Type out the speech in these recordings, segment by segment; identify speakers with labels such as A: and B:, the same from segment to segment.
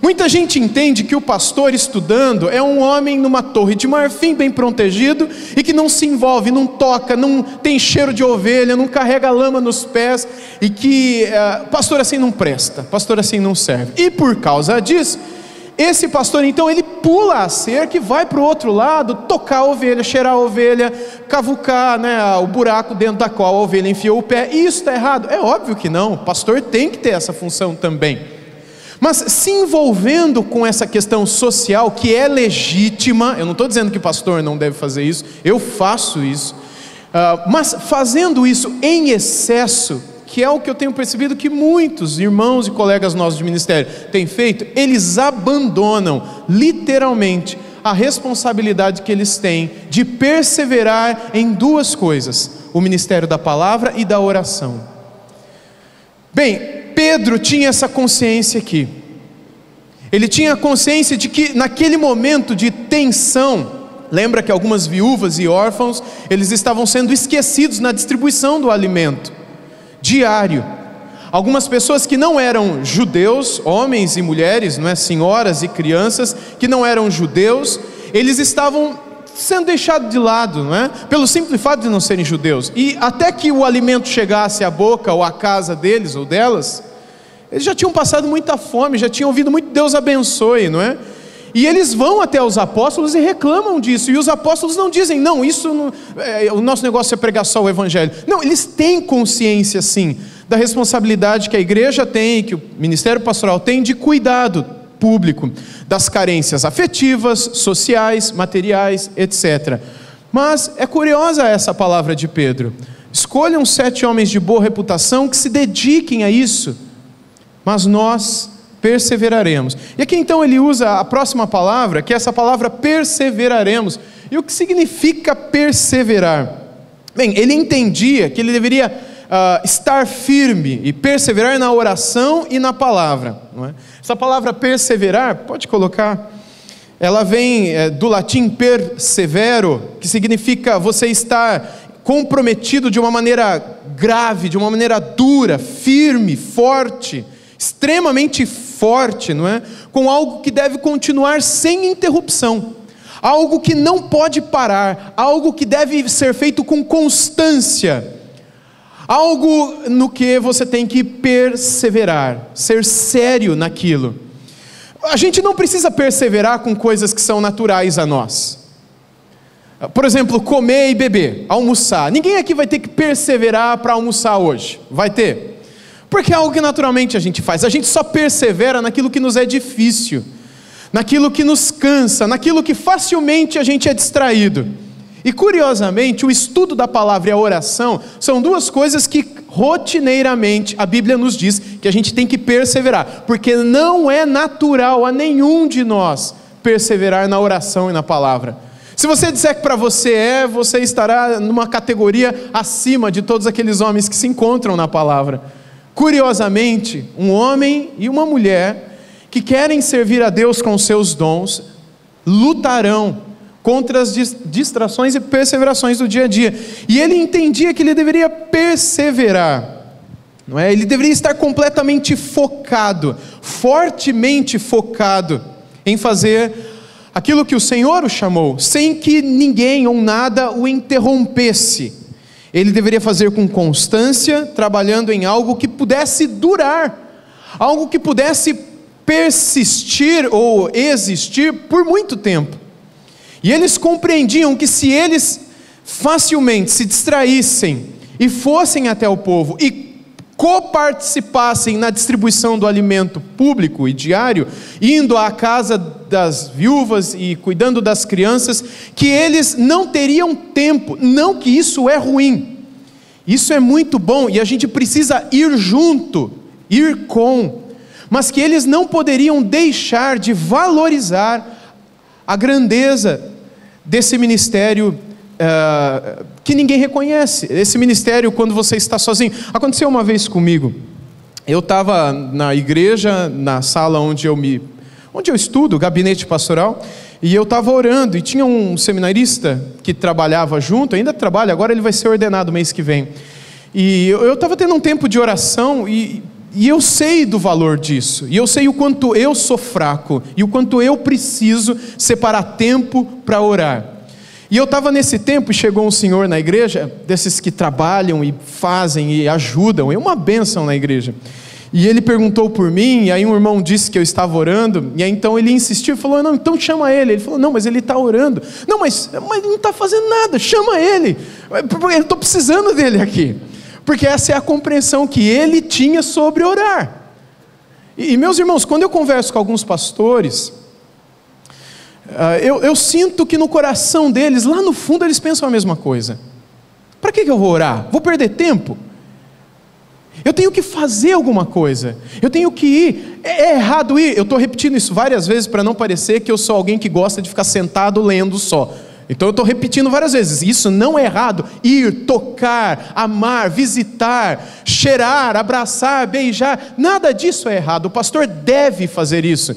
A: Muita gente entende que o pastor estudando é um homem numa torre de marfim bem protegido e que não se envolve, não toca, não tem cheiro de ovelha, não carrega lama nos pés, e que pastor assim não presta, pastor assim não serve. E por causa disso, esse pastor então ele pula a cerca e vai para o outro lado tocar a ovelha, cheirar a ovelha, cavucar, o buraco dentro da qual a ovelha enfiou o pé. E isso está errado? É óbvio que não, o pastor tem que ter essa função também. Mas se envolvendo com essa questão social, que é legítima, eu não estou dizendo que o pastor não deve fazer isso, eu faço isso, mas fazendo isso em excesso, que é o que eu tenho percebido que muitos irmãos e colegas nossos de ministério têm feito, eles abandonam literalmente a responsabilidade que eles têm de perseverar em duas coisas: o ministério da palavra e da oração. Bem, Pedro tinha essa consciência aqui. Ele tinha a consciência de que naquele momento de tensão, lembra que algumas viúvas e órfãos, eles estavam sendo esquecidos na distribuição do alimento diário. Algumas pessoas que não eram judeus, homens e mulheres, senhoras e crianças, que não eram judeus, eles estavam sendo deixados de lado, pelo simples fato de não serem judeus. E até que o alimento chegasse à boca ou à casa deles ou delas, eles já tinham passado muita fome, já tinham ouvido muito Deus abençoe, E eles vão até os apóstolos e reclamam disso, e os apóstolos não dizem, não, isso não, o nosso negócio é pregar só o evangelho. Não, eles têm consciência sim, da responsabilidade que a igreja tem, que o ministério pastoral tem de cuidado público, das carências afetivas, sociais, materiais, etc. Mas é curiosa essa palavra de Pedro: escolham 7 homens de boa reputação que se dediquem a isso, mas nós perseveraremos. E aqui então ele usa a próxima palavra, que é essa palavra perseveraremos. E o que significa perseverar? Bem, ele entendia que ele deveria estar firme e perseverar na oração e na palavra, Essa palavra perseverar, pode colocar, ela vem do latim persevero, que significa você estar comprometido de uma maneira grave, de uma maneira dura, firme, forte, extremamente forte, com algo que deve continuar sem interrupção, algo que não pode parar, algo que deve ser feito com constância, algo no que você tem que perseverar, ser sério naquilo. A gente não precisa perseverar com coisas que são naturais a nós. Por exemplo, comer e beber, almoçar. Ninguém aqui vai ter que perseverar para almoçar hoje, vai ter? Porque é algo que naturalmente a gente faz. A gente só persevera naquilo que nos é difícil, naquilo que nos cansa, naquilo que facilmente a gente é distraído. E curiosamente, o estudo da palavra e a oração são duas coisas que rotineiramente a Bíblia nos diz que a gente tem que perseverar, porque não é natural a nenhum de nós perseverar na oração e na palavra. Se você disser que para você você estará numa categoria acima de todos aqueles homens que se encontram na palavra. Curiosamente, um homem e uma mulher que querem servir a Deus com seus dons, lutarão contra as distrações e perseverações do dia a dia. E ele entendia que ele deveria perseverar, Ele deveria estar completamente focado, fortemente focado em fazer aquilo que o Senhor o chamou, sem que ninguém ou nada o interrompesse. Ele deveria fazer com constância, trabalhando em algo que pudesse durar, algo que pudesse persistir ou existir por muito tempo. E eles compreendiam que se eles facilmente se distraíssem e fossem até o povo e coparticipassem na distribuição do alimento público e diário, indo à casa das viúvas e cuidando das crianças, que eles não teriam tempo. Não que isso é ruim, isso é muito bom e a gente precisa ir junto, ir com, mas que eles não poderiam deixar de valorizar a grandeza desse ministério que ninguém reconhece, esse ministério quando você está sozinho. Aconteceu uma vez comigo, eu estava na igreja, na sala onde eu estudo, gabinete pastoral, e eu estava orando, e tinha um seminarista que trabalhava junto, ainda trabalha, agora ele vai ser ordenado mês que vem, e eu estava tendo um tempo de oração, e E eu sei do valor disso, e eu sei o quanto eu sou fraco, e o quanto eu preciso separar tempo para orar. E eu estava nesse tempo e chegou um senhor na igreja, desses que trabalham e fazem e ajudam, é uma bênção na igreja. E ele perguntou por mim, e aí um irmão disse que eu estava orando, e aí então ele insistiu e falou, não, então chama ele. Ele falou, não, mas ele está orando. Não, mas ele não está fazendo nada, chama ele. Eu estou precisando dele aqui. Porque essa é a compreensão que ele tinha sobre orar. E meus irmãos, quando eu converso com alguns pastores, eu sinto que no coração deles, lá no fundo, eles pensam a mesma coisa. Para que eu vou orar? Vou perder tempo? Eu tenho que fazer alguma coisa, eu tenho que ir. É errado ir, eu estou repetindo isso várias vezes para não parecer que eu sou alguém que gosta de ficar sentado lendo só. Então eu estou repetindo várias vezes, isso não é errado, ir, tocar, amar, visitar, cheirar, abraçar, beijar, nada disso é errado, o pastor deve fazer isso.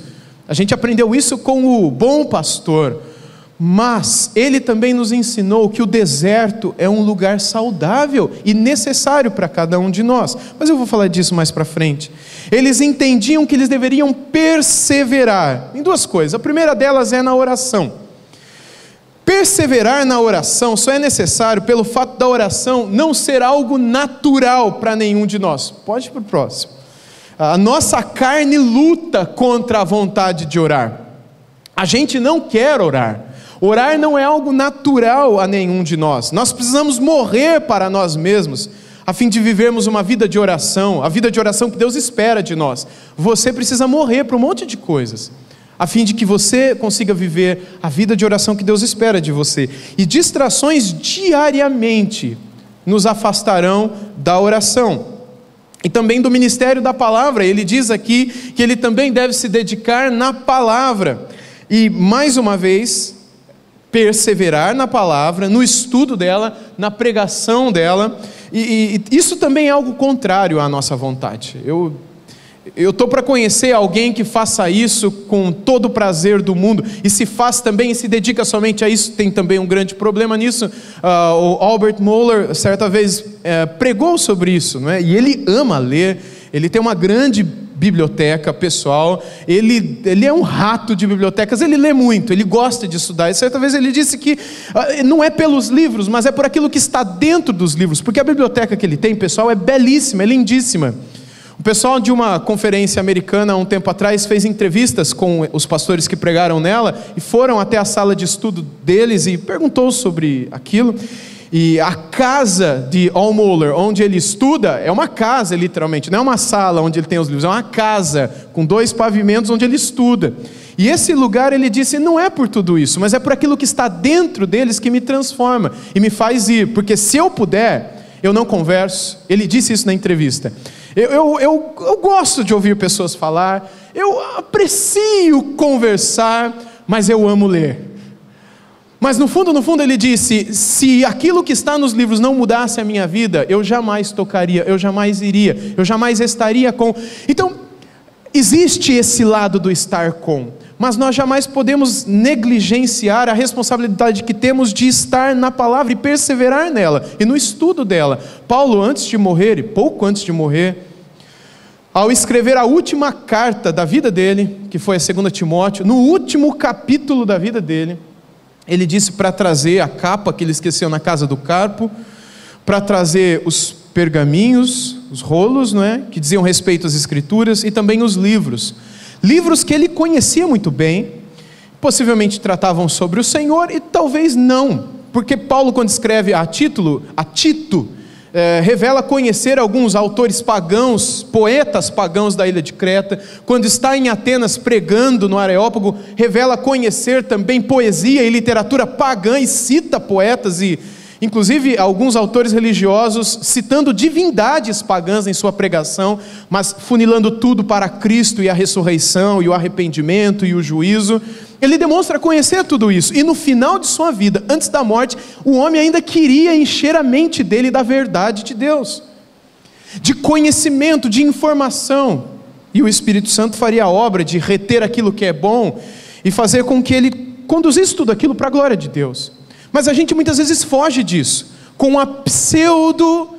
A: A gente aprendeu isso com o bom pastor, mas ele também nos ensinou que o deserto é um lugar saudável e necessário para cada um de nós, mas eu vou falar disso mais para frente. Eles entendiam que eles deveriam perseverar em duas coisas, a primeira delas é na oração. Perseverar na oração só é necessário pelo fato da oração não ser algo natural para nenhum de nós. Pode ir para o próximo. A nossa carne luta contra a vontade de orar. A gente não quer orar. Orar não é algo natural a nenhum de nós. Nós precisamos morrer para nós mesmos, a fim de vivermos uma vida de oração, a vida de oração que Deus espera de nós. Você precisa morrer para um monte de coisas, a fim de que você consiga viver a vida de oração que Deus espera de você. E distrações diariamente nos afastarão da oração. E também do ministério da palavra. Ele diz aqui que ele também deve se dedicar na palavra. E mais uma vez, perseverar na palavra, no estudo dela, na pregação dela. E isso também é algo contrário à nossa vontade. Eu estou para conhecer alguém que faça isso com todo o prazer do mundo, e se faz também e se dedica somente a isso, tem também um grande problema nisso. O Albert Mohler certa vez pregou sobre isso, não é? E ele ama ler, ele tem uma grande biblioteca pessoal, ele é um rato de bibliotecas, ele lê muito, ele gosta de estudar, e certa vez ele disse que não é pelos livros, mas é por aquilo que está dentro dos livros, porque a biblioteca que ele tem, pessoal, é belíssima, é lindíssima. O pessoal de uma conferência americana há um tempo atrás fez entrevistas com os pastores que pregaram nela e foram até a sala de estudo deles e perguntou sobre aquilo. E a casa de Al Mohler, onde ele estuda, é uma casa literalmente, não é uma sala onde ele tem os livros, é uma casa com 2 pavimentos onde ele estuda. E esse lugar, ele disse, não é por tudo isso, mas é por aquilo que está dentro deles que me transforma e me faz ir, porque se eu puder, eu não converso. Ele disse isso na entrevista. Eu gosto de ouvir pessoas falar, eu aprecio conversar, mas eu amo ler. Mas no fundo ele disse, se aquilo que está nos livros não mudasse a minha vida, eu jamais tocaria, eu jamais iria, eu jamais estaria com. Então, existe esse lado do estar com, mas nós jamais podemos negligenciar a responsabilidade que temos de estar na palavra e perseverar nela, e no estudo dela. Paulo, antes de morrer, e pouco antes de morrer, ao escrever a última carta da vida dele, que foi a 2 Timóteo, no último capítulo da vida dele, ele disse para trazer a capa que ele esqueceu na casa do Carpo, para trazer os pergaminhos, os rolos, não é? Que diziam respeito às escrituras, e também os livros. Livros que ele conhecia muito bem, possivelmente tratavam sobre o Senhor, e talvez não, porque Paulo, quando escreve a Tito, revela conhecer alguns autores pagãos, poetas pagãos da ilha de Creta. Quando está em Atenas pregando no Areópago, revela conhecer também poesia e literatura pagã, e cita poetas e inclusive alguns autores religiosos citando divindades pagãs em sua pregação, mas funilando tudo para Cristo e a ressurreição e o arrependimento e o juízo. Ele demonstra conhecer tudo isso, e no final de sua vida, antes da morte, o homem ainda queria encher a mente dele da verdade de Deus, de conhecimento, de informação, e o Espírito Santo faria a obra de reter aquilo que é bom e fazer com que ele conduzisse tudo aquilo para a glória de Deus. Mas a gente muitas vezes foge disso, com a pseudo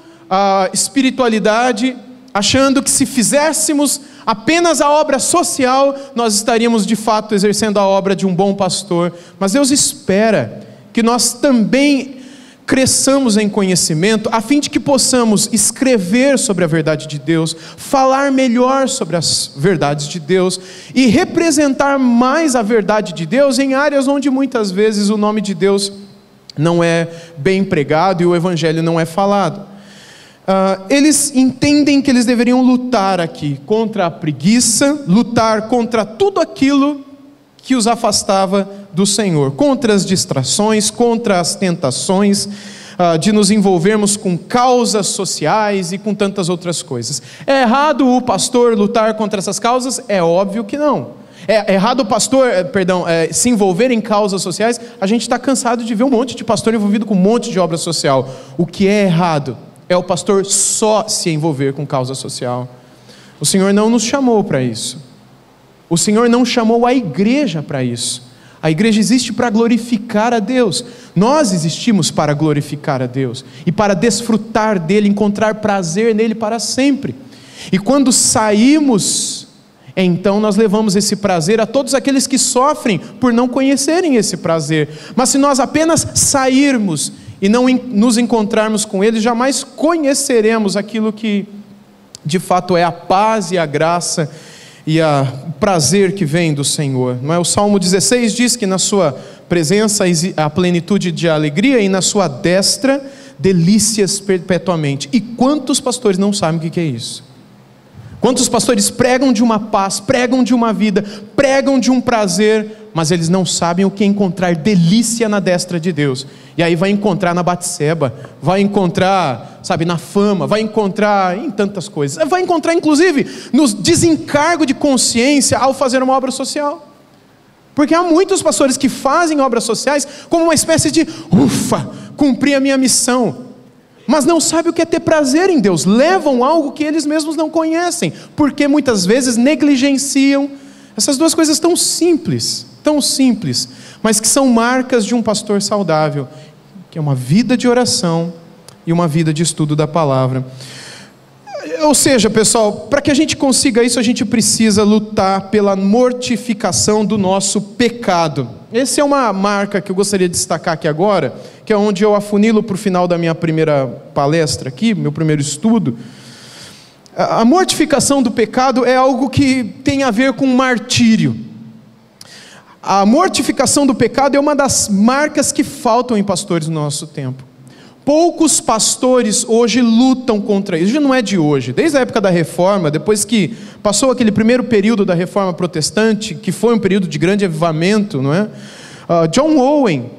A: espiritualidade, achando que se fizéssemos apenas a obra social, nós estaríamos de fato exercendo a obra de um bom pastor. Mas Deus espera que nós também cresçamos em conhecimento, a fim de que possamos escrever sobre a verdade de Deus, falar melhor sobre as verdades de Deus e representar mais a verdade de Deus em áreas onde muitas vezes o nome de Deus não é bem pregado e o evangelho não é falado. Eles entendem que eles deveriam lutar aqui contra a preguiça, lutar contra tudo aquilo que os afastava do Senhor, contra as distrações, contra as tentações de nos envolvermos com causas sociais e com tantas outras coisas. É errado o pastor lutar contra essas causas? É óbvio que não. É errado o pastor, se envolver em causas sociais? A gente está cansado de ver um monte de pastor envolvido com um monte de obra social. O que é errado é o pastor só se envolver com causa social. O Senhor não nos chamou para isso. O Senhor não chamou a igreja para isso. A igreja existe para glorificar a Deus. Nós existimos para glorificar a Deus e para desfrutar dele, encontrar prazer nele para sempre. E quando saímos, então nós levamos esse prazer a todos aqueles que sofrem por não conhecerem esse prazer. Mas se nós apenas sairmos e não nos encontrarmos com ele, jamais conheceremos aquilo que de fato é a paz e a graça e o prazer que vem do Senhor. Não é? O Salmo 16 diz que na sua presença há plenitude de alegria e na sua destra delícias perpetuamente. E quantos pastores não sabem o que é isso? Quantos pastores pregam de uma paz, pregam de uma vida, pregam de um prazer, mas eles não sabem o que é encontrar delícia na destra de Deus. E aí vai encontrar na Batseba, vai encontrar, na fama, vai encontrar em tantas coisas. Vai encontrar inclusive no desencargo de consciência ao fazer uma obra social. Porque há muitos pastores que fazem obras sociais como uma espécie de, cumpri a minha missão. Mas não sabem o que é ter prazer em Deus. Levam algo que eles mesmos não conhecem, porque muitas vezes negligenciam essas duas coisas tão simples, mas que são marcas de um pastor saudável, que é uma vida de oração e uma vida de estudo da palavra. Ou seja, pessoal, para que a gente consiga isso, a gente precisa lutar pela mortificação do nosso pecado. Essa é uma marca que eu gostaria de destacar aqui agora, que é onde eu afunilo para o final da minha primeira palestra aqui, meu primeiro estudo. A mortificação do pecado é algo que tem a ver com martírio. A mortificação do pecado é uma das marcas que faltam em pastores no nosso tempo. Poucos pastores hoje lutam contra isso. Não é de hoje, desde a época da Reforma, depois que passou aquele primeiro período da Reforma Protestante, que foi um período de grande avivamento, não é? John Owen,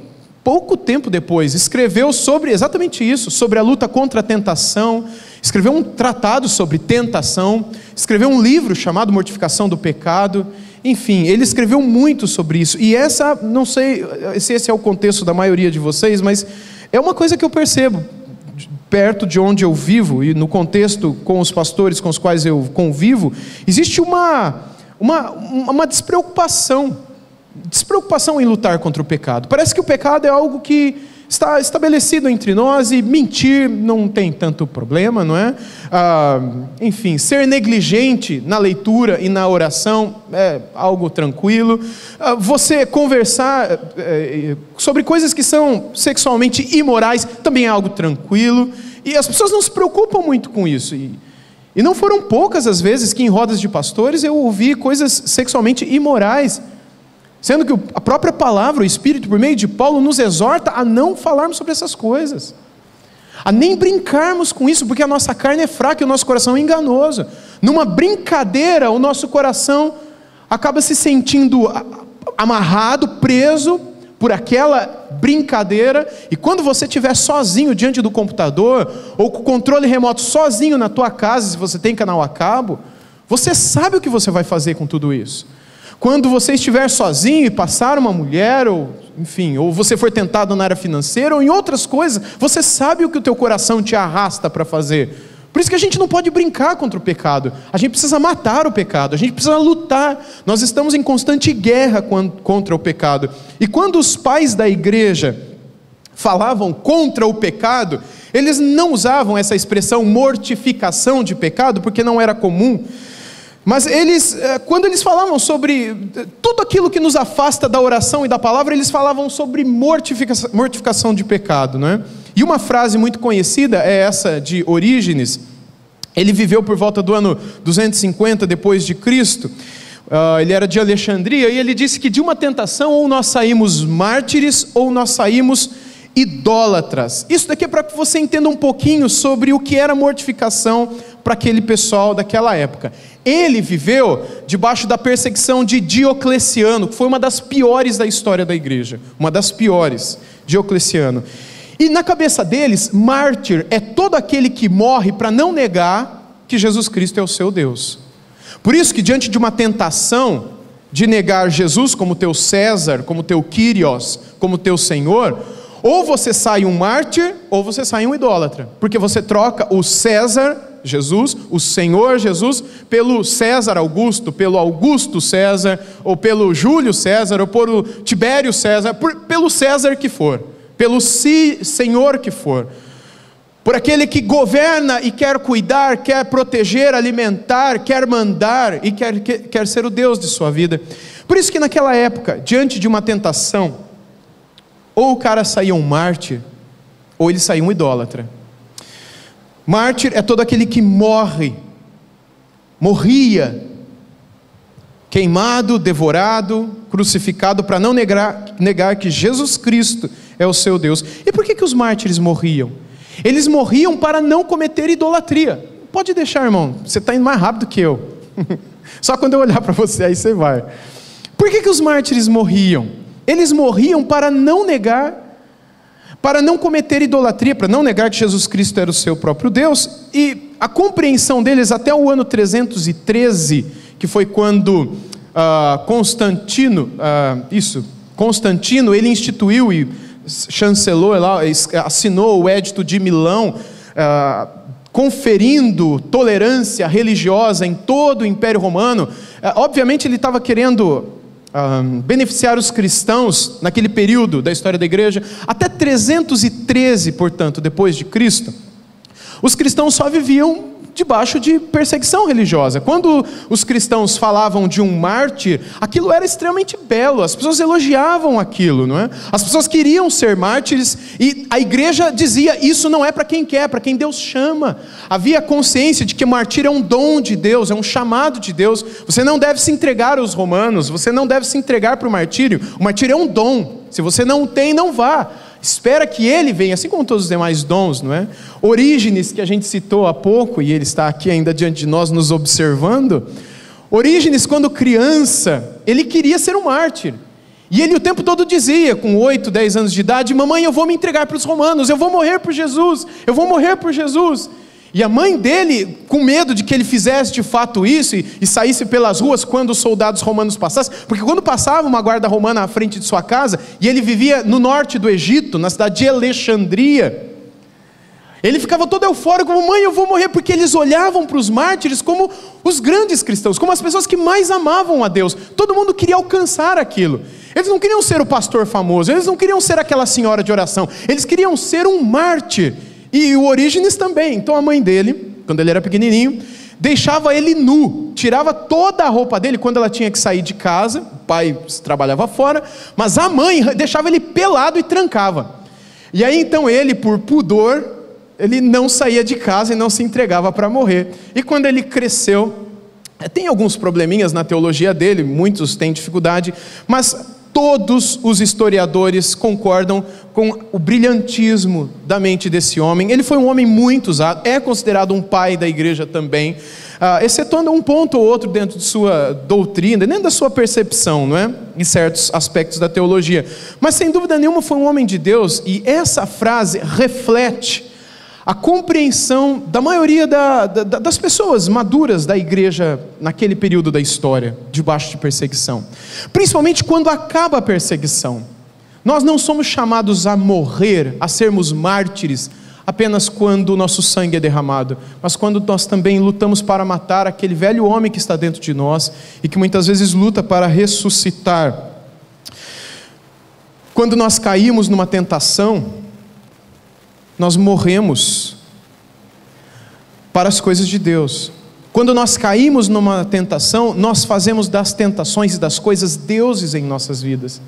A: pouco tempo depois, escreveu sobre exatamente isso, sobre a luta contra a tentação, escreveu um tratado sobre tentação, escreveu um livro chamado Mortificação do Pecado. Enfim, ele escreveu muito sobre isso. E não sei se esse é o contexto da maioria de vocês, mas é uma coisa que eu percebo perto de onde eu vivo e no contexto com os pastores com os quais eu convivo, existe uma despreocupação em lutar contra o pecado. Parece que o pecado é algo que está estabelecido entre nós e mentir não tem tanto problema, não é? Enfim, ser negligente na leitura e na oração é algo tranquilo. Você conversar sobre coisas que são sexualmente imorais também é algo tranquilo. E as pessoas não se preocupam muito com isso. E não foram poucas as vezes que em rodas de pastores eu ouvi coisas sexualmente imorais, sendo que a própria palavra, o Espírito, por meio de Paulo, nos exorta a não falarmos sobre essas coisas, a nem brincarmos com isso, porque a nossa carne é fraca e o nosso coração é enganoso. Numa brincadeira, o nosso coração acaba se sentindo amarrado, preso por aquela brincadeira, e quando você estiver sozinho diante do computador, ou com o controle remoto sozinho na tua casa, se você tem canal a cabo, você sabe o que você vai fazer com tudo isso. Quando você estiver sozinho e passar uma mulher, ou você for tentado na área financeira, ou em outras coisas, você sabe o que o teu coração te arrasta para fazer. Por isso que a gente não pode brincar contra o pecado. A gente precisa matar o pecado, a gente precisa lutar. Nós estamos em constante guerra contra o pecado. E quando os pais da igreja falavam contra o pecado, eles não usavam essa expressão mortificação de pecado, porque não era comum. Mas quando eles falavam sobre tudo aquilo que nos afasta da oração e da palavra, eles falavam sobre mortificação de pecado, não é? E uma frase muito conhecida é essa de Orígenes. Ele viveu por volta do ano 250 depois de Cristo. Ele era de Alexandria, e ele disse que de uma tentação ou nós saímos mártires ou nós saímos idólatras. Isso daqui é para que você entenda um pouquinho sobre o que era mortificação para aquele pessoal daquela época. Ele viveu debaixo da perseguição de Diocleciano, que foi uma das piores da história da igreja, uma das piores, Diocleciano. E na cabeça deles, mártir é todo aquele que morre para não negar que Jesus Cristo é o seu Deus. Por isso que diante de uma tentação de negar Jesus como teu César, como teu Kyrios, como teu Senhor, ou você sai um mártir, ou você sai um idólatra, porque você troca o César Jesus, o Senhor Jesus, pelo César Augusto, pelo Augusto César, ou pelo Júlio César, ou pelo Tibério César, pelo César que for, pelo Senhor que for, por aquele que governa e quer cuidar, quer proteger, alimentar, quer mandar e quer ser o Deus de sua vida. Por isso que naquela época, diante de uma tentação, ou o cara saía um mártir, ou ele saía um idólatra. Mártir é todo aquele que morria, queimado, devorado, crucificado, para não negar que Jesus Cristo é o seu Deus. E por que os mártires morriam? Eles morriam para não cometer idolatria. Pode deixar, irmão, você está indo mais rápido que eu. Só quando eu olhar para você, aí você vai. Por que os mártires morriam? Eles morriam para não negar, para não cometer idolatria, para não negar que Jesus Cristo era o seu próprio Deus. E a compreensão deles até o ano 313, que foi quando Constantino, ele instituiu e chancelou, assinou o Edito de Milão, conferindo tolerância religiosa em todo o Império Romano. Obviamente ele estava querendo beneficiar os cristãos naquele período da história da igreja. Até 313, portanto, depois de Cristo, os cristãos só viviam debaixo de perseguição religiosa. Quando os cristãos falavam de um mártir, aquilo era extremamente belo, as pessoas elogiavam aquilo, não é? As pessoas queriam ser mártires, e a igreja dizia, isso não é para quem quer, para quem Deus chama. Havia consciência de que o martírio é um dom de Deus, é um chamado de Deus. Você não deve se entregar aos romanos, você não deve se entregar para o martírio é um dom, se você não tem, não vá. Espera que ele venha, assim como todos os demais dons, não é? Orígenes, que a gente citou há pouco, e ele está aqui ainda diante de nós nos observando. Orígenes, quando criança, ele queria ser um mártir. E ele o tempo todo dizia, com 8, 10 anos de idade, mamãe, eu vou me entregar para os romanos, eu vou morrer por Jesus, eu vou morrer por Jesus. E a mãe dele, com medo de que ele fizesse de fato isso e saísse pelas ruas quando os soldados romanos passassem, porque quando passava uma guarda romana à frente de sua casa, e ele vivia no norte do Egito, na cidade de Alexandria, ele ficava todo eufórico, mãe, eu vou morrer, porque eles olhavam para os mártires como os grandes cristãos, como as pessoas que mais amavam a Deus. Todo mundo queria alcançar aquilo. Eles não queriam ser o pastor famoso, eles não queriam ser aquela senhora de oração, eles queriam ser um mártir. E o Orígenes também. Então a mãe dele, quando ele era pequenininho, deixava ele nu, tirava toda a roupa dele quando ela tinha que sair de casa. O pai trabalhava fora, mas a mãe deixava ele pelado e trancava. E aí então ele, por pudor, ele não saía de casa e não se entregava para morrer. E quando ele cresceu, tem alguns probleminhas na teologia dele, muitos têm dificuldade, mas todos os historiadores concordam com o brilhantismo da mente desse homem. Ele foi um homem muito usado, é considerado um pai da igreja também, excetuando um ponto ou outro dentro de sua doutrina, dentro da sua percepção, não é? Em certos aspectos da teologia. Mas sem dúvida nenhuma foi um homem de Deus, e essa frase reflete a compreensão da maioria das pessoas maduras da igreja naquele período da história, debaixo de perseguição. Principalmente quando acaba a perseguição. Nós não somos chamados a morrer, a sermos mártires, apenas quando o nosso sangue é derramado, mas quando nós também lutamos para matar aquele velho homem que está dentro de nós, e que muitas vezes luta para ressuscitar. Quando nós caímos numa tentação, nós morremos para as coisas de Deus. Quando nós caímos numa tentação, nós fazemos das tentações e das coisas deuses em nossas vidas.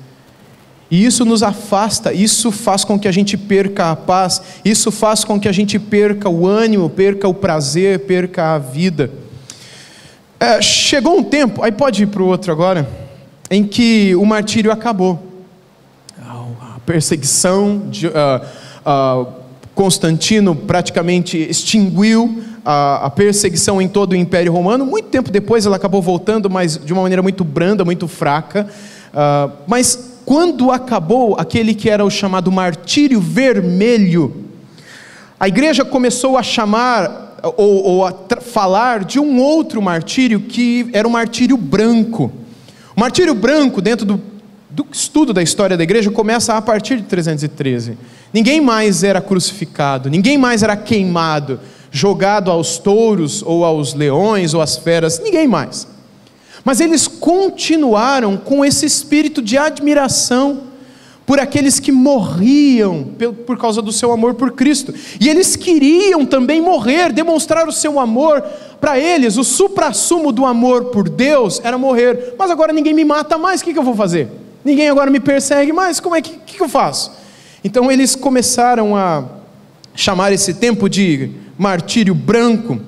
A: E isso nos afasta, isso faz com que a gente perca a paz, isso faz com que a gente perca o ânimo, perca o prazer, perca a vida. Chegou um tempo, aí pode ir para o outro agora, em que o martírio acabou. A perseguição de Constantino praticamente extinguiu a perseguição em todo o Império Romano. Muito tempo depois ela acabou voltando, mas de uma maneira muito branda, muito fraca. Mas quando acabou aquele que era o chamado martírio vermelho, a igreja começou a chamar ou a falar de um outro martírio, que era o martírio branco. O martírio branco, dentro do estudo da história da igreja, começa a partir de 313. Ninguém mais era crucificado, ninguém mais era queimado, jogado aos touros, ou aos leões, ou às feras, ninguém mais. Mas eles continuaram com esse espírito de admiração por aqueles que morriam por causa do seu amor por Cristo. E eles queriam também morrer, demonstrar o seu amor. Para eles, o suprassumo do amor por Deus era morrer. Mas agora ninguém me mata mais, o que eu vou fazer? Ninguém agora me persegue mais, como é que eu faço? Então eles começaram a chamar esse tempo de martírio branco.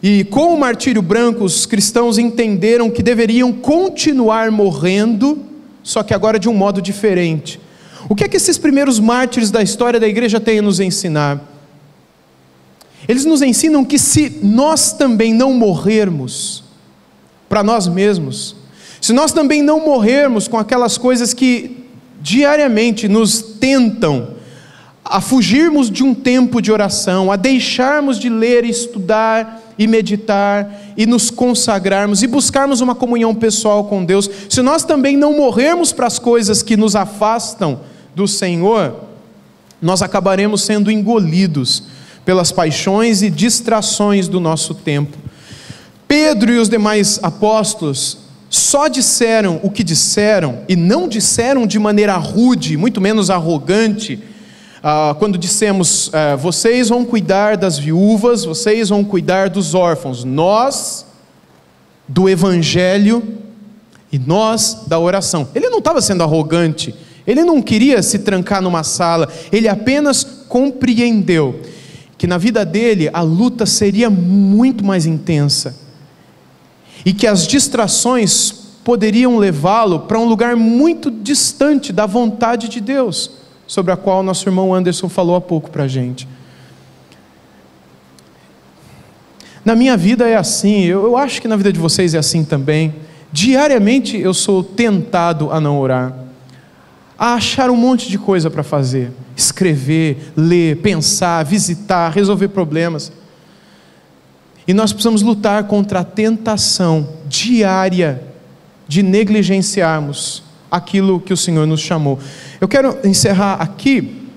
A: E com o martírio branco, os cristãos entenderam que deveriam continuar morrendo, só que agora de um modo diferente. O que é que esses primeiros mártires da história da igreja têm a nos ensinar? Eles nos ensinam que se nós também não morrermos para nós mesmos, se nós também não morrermos com aquelas coisas que diariamente nos tentam a fugirmos de um tempo de oração, a deixarmos de ler, estudar e meditar, e nos consagrarmos, e buscarmos uma comunhão pessoal com Deus, se nós também não morrermos para as coisas que nos afastam do Senhor, nós acabaremos sendo engolidos pelas paixões e distrações do nosso tempo. Pedro e os demais apóstolos só disseram o que disseram, e não disseram de maneira rude, muito menos arrogante, quando dissemos, vocês vão cuidar das viúvas, vocês vão cuidar dos órfãos, nós do evangelho e nós da oração. Ele não estava sendo arrogante, ele não queria se trancar numa sala, ele apenas compreendeu que na vida dele a luta seria muito mais intensa, e que as distrações poderiam levá-lo para um lugar muito distante da vontade de Deus, sobre a qual nosso irmão Anderson falou há pouco para a gente. Na minha vida é assim, eu acho que na vida de vocês é assim também. Diariamente eu sou tentado a não orar, a achar um monte de coisa para fazer, escrever, ler, pensar, visitar, resolver problemas. E nós precisamos lutar contra a tentação diária de negligenciarmos aquilo que o Senhor nos chamou. Eu quero encerrar aqui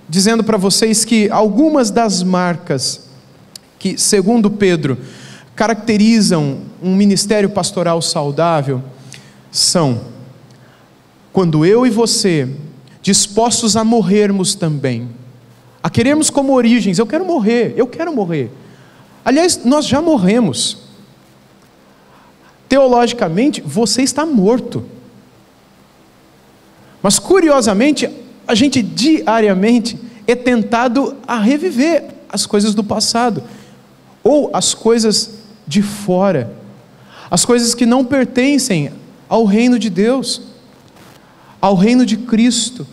A: dizendo para vocês que algumas das marcas que, segundo Pedro, caracterizam um ministério pastoral saudável são: quando eu e você, dispostos a morrermos também, a queremos como origens, eu quero morrer. Aliás, nós já morremos. Teologicamente, você está morto. Mas curiosamente, a gente diariamente é tentado a reviver as coisas do passado, ou as coisas de fora, as coisas que não pertencem ao reino de Deus, ao reino de Cristo,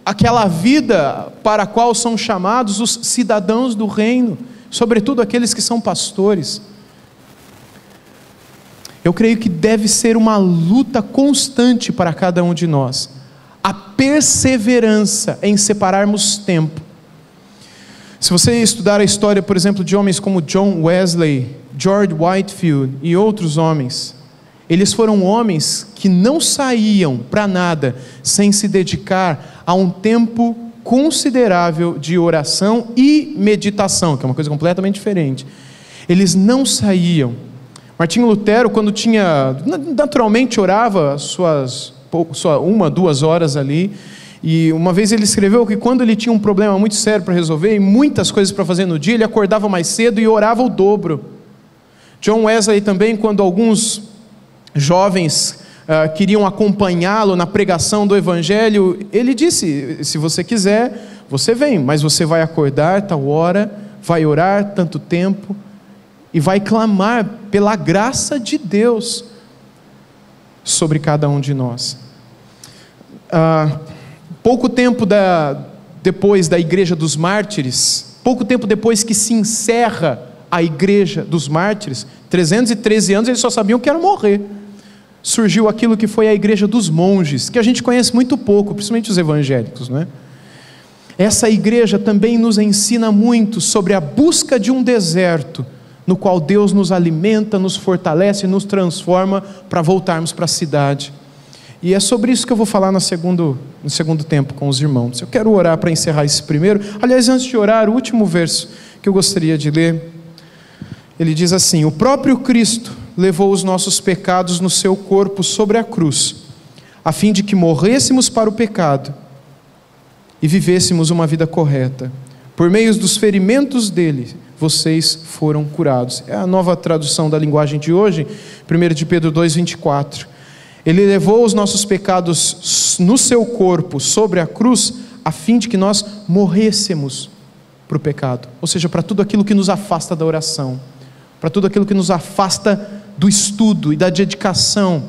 A: aquela vida para a qual são chamados os cidadãos do reino, sobretudo aqueles que são pastores. Eu creio que deve ser uma luta constante para cada um de nós, a perseverança em separarmos tempo. Se você estudar a história, por exemplo, de homens como John Wesley, George Whitefield e outros homens, eles foram homens que não saíam para nada sem se dedicar a um tempo considerável de oração e meditação, que é uma coisa completamente diferente. Eles não saíam. Martinho Lutero, quando naturalmente orava suas 1, 2 horas ali, E uma vez ele escreveu que quando ele tinha um problema muito sério para resolver, e muitas coisas para fazer no dia, ele acordava mais cedo e orava o dobro. John Wesley também, quando alguns jovens queriam acompanhá-lo na pregação do Evangelho, ele disse: se você quiser, você vem, mas você vai acordar tal hora, vai orar tanto tempo, e vai clamar pela graça de Deus sobre cada um de nós. Pouco tempo depois da Igreja dos Mártires, pouco tempo depois que se encerra a Igreja dos Mártires, 313 anos, eles só sabiam que era morrer. Surgiu aquilo que foi a Igreja dos Monges, que a gente conhece muito pouco, principalmente os evangélicos, não é? Essa igreja também nos ensina muito sobre a busca de um deserto, no qual Deus nos alimenta, nos fortalece, nos transforma para voltarmos para a cidade. E é sobre isso que eu vou falar no segundo tempo com os irmãos. Eu quero orar para encerrar esse primeiro. Aliás, antes de orar, o último verso que eu gostaria de ler, ele diz assim: o próprio Cristo levou os nossos pecados no seu corpo sobre a cruz, a fim de que morrêssemos para o pecado e vivêssemos uma vida correta. Por meio dos ferimentos dele, vocês foram curados. É a nova tradução da linguagem de hoje, 1 de Pedro 2,24. Ele levou os nossos pecados no seu corpo sobre a cruz, a fim de que nós morrêssemos para o pecado, ou seja, para tudo aquilo que nos afasta da oração, para tudo aquilo que nos afasta do estudo e da dedicação,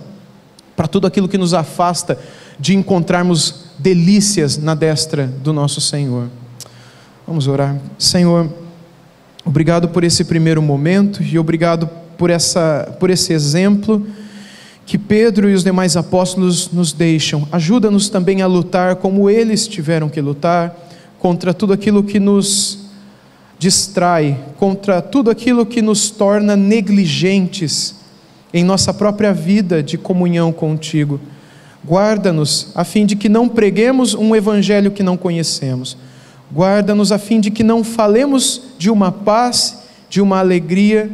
A: para tudo aquilo que nos afasta de encontrarmos delícias na destra do nosso Senhor. Vamos orar. Senhor, obrigado por esse primeiro momento e obrigado por esse exemplo que Pedro e os demais apóstolos nos deixam. Ajuda-nos também a lutar como eles tiveram que lutar, contra tudo aquilo que nos distrai, contra tudo aquilo que nos torna negligentes em nossa própria vida de comunhão contigo. Guarda-nos a fim de que não preguemos um evangelho que não conhecemos. Guarda-nos a fim de que não falemos de uma paz, de uma alegria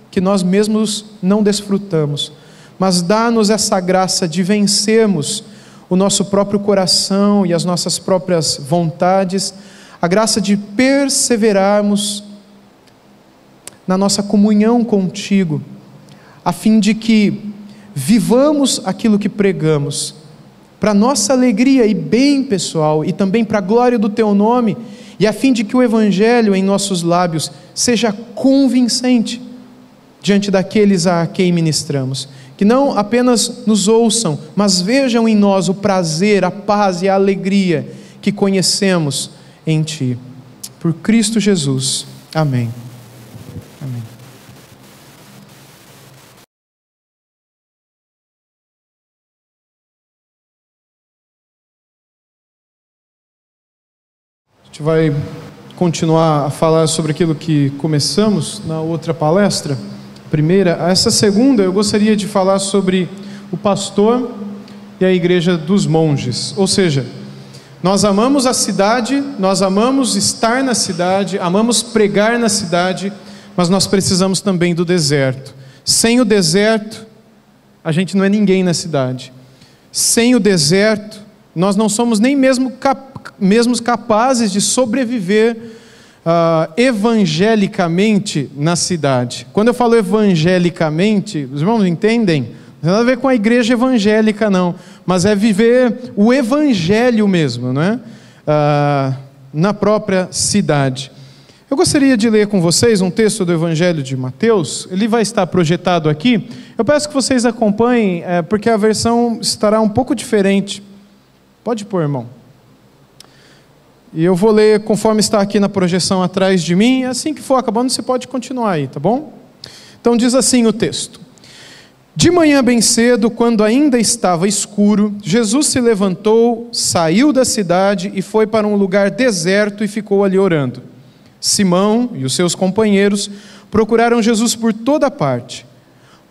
A: que nós mesmos não desfrutamos. Mas dá-nos essa graça de vencermos o nosso próprio coração e as nossas próprias vontades, a graça de perseverarmos na nossa comunhão contigo, a fim de que vivamos aquilo que pregamos, para nossa alegria e bem pessoal, e também para a glória do teu nome, e a fim de que o evangelho em nossos lábios seja convincente diante daqueles a quem ministramos, que não apenas nos ouçam, mas vejam em nós o prazer, a paz e a alegria que conhecemos em ti. Por Cristo Jesus. Amém. Amém. A gente vai continuar a falar sobre aquilo que começamos na outra palestra. Primeira, essa segunda eu gostaria de falar sobre o pastor e a igreja dos monges. Ou seja, nós amamos a cidade, nós amamos estar na cidade, amamos pregar na cidade, mas nós precisamos também do deserto. Sem o deserto, a gente não é ninguém na cidade. Sem o deserto, nós não somos nem mesmo capazes de sobreviver evangelicamente na cidade. Quando eu falo evangelicamente, os irmãos entendem? Não tem nada a ver com a igreja evangélica não, mas é viver o evangelho mesmo, não é? Na própria cidade. Eu gostaria de ler com vocês um texto do Evangelho de Mateus. Ele vai estar projetado aqui. Eu peço que vocês acompanhem, porque a versão estará um pouco diferente. Pode pôr, irmão. E eu vou ler conforme está aqui na projeção atrás de mim. Assim que for acabando, você pode continuar aí, tá bom? Então diz assim o texto: de manhã bem cedo, quando ainda estava escuro, Jesus se levantou, saiu da cidade e foi para um lugar deserto e ficou ali orando. Simão e os seus companheiros procuraram Jesus por toda parte.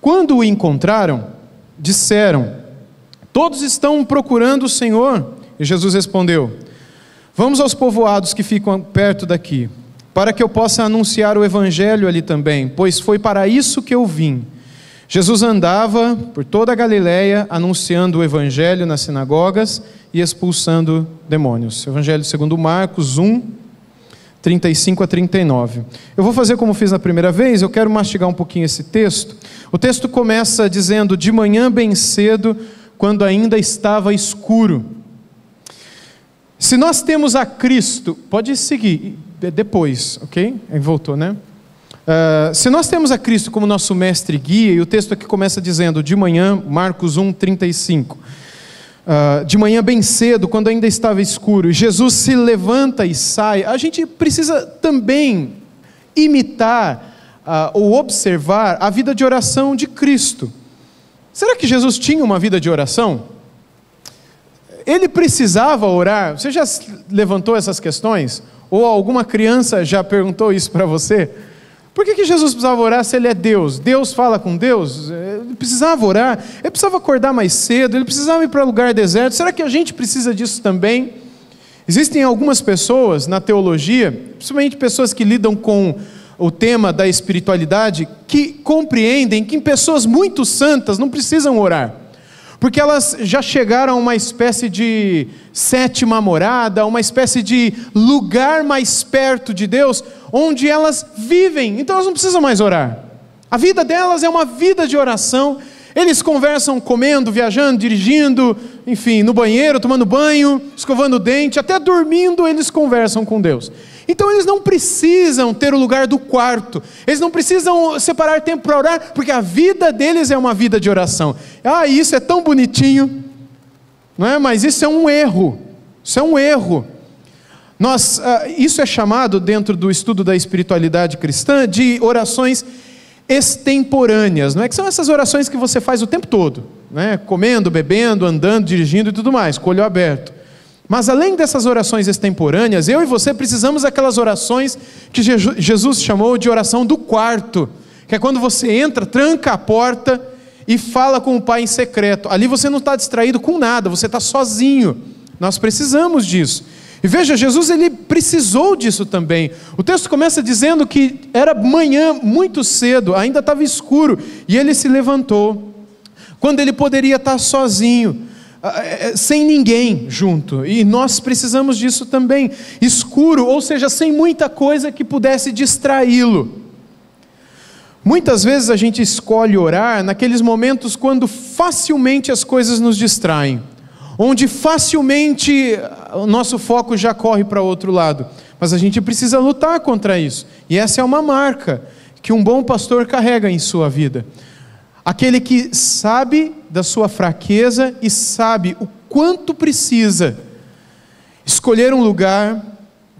A: Quando o encontraram, disseram: todos estão procurando o Senhor. E Jesus respondeu: vamos aos povoados que ficam perto daqui, para que eu possa anunciar o evangelho ali também, pois foi para isso que eu vim. Jesus andava por toda a Galileia, anunciando o evangelho nas sinagogas e expulsando demônios. Evangelho segundo Marcos 1, 35 a 39. Eu vou fazer como fiz na primeira vez, eu quero mastigar um pouquinho esse texto. O texto começa dizendo: de manhã bem cedo, quando ainda estava escuro. Se nós temos a Cristo, pode seguir depois, ok? Voltou, né? Se nós temos a Cristo como nosso mestre e guia, e o texto aqui começa dizendo, de manhã, Marcos 1, 35. De manhã bem cedo, quando ainda estava escuro, Jesus se levanta e sai. A gente precisa também imitar ou observar a vida de oração de Cristo. Será que Jesus tinha uma vida de oração? Ele precisava orar? Você já levantou essas questões? Ou alguma criança já perguntou isso para você? Por que Jesus precisava orar se ele é Deus? Deus fala com Deus? Ele precisava orar? Ele precisava acordar mais cedo? Ele precisava ir para um lugar deserto? Será que a gente precisa disso também? Existem algumas pessoas na teologia, principalmente pessoas que lidam com o tema da espiritualidade, que compreendem que pessoas muito santas não precisam orar, porque elas já chegaram a uma espécie de sétima morada, uma espécie de lugar mais perto de Deus, onde elas vivem, então elas não precisam mais orar. A vida delas é uma vida de oração. Eles conversam comendo, viajando, dirigindo, enfim, no banheiro, tomando banho, escovando o dente, até dormindo eles conversam com Deus. Então eles não precisam ter o lugar do quarto, eles não precisam separar tempo para orar, porque a vida deles é uma vida de oração. Isso é tão bonitinho, não é? Mas isso é um erro, isso é um erro. Isso é chamado, dentro do estudo da espiritualidade cristã, de orações extemporâneas, não é? Que são essas orações que você faz o tempo todo, né? Comendo, bebendo, andando, dirigindo e tudo mais, com o olho aberto. Mas além dessas orações extemporâneas, eu e você precisamos daquelas orações que Jesus chamou de oração do quarto, que é quando você entra, tranca a porta e fala com o Pai em secreto. Ali você não está distraído com nada, você está sozinho. Nós precisamos disso. E veja, Jesus ele precisou disso também. O texto começa dizendo que era manhã muito cedo, ainda estava escuro, e ele se levantou, quando ele poderia estar sozinho, sem ninguém junto, e nós precisamos disso também, escuro, ou seja, sem muita coisa que pudesse distraí-lo. Muitas vezes a gente escolhe orar naqueles momentos quando facilmente as coisas nos distraem, onde facilmente o nosso foco já corre para outro lado, mas a gente precisa lutar contra isso, e essa é uma marca que um bom pastor carrega em sua vida. Aquele que sabe da sua fraqueza e sabe o quanto precisa escolher um lugar,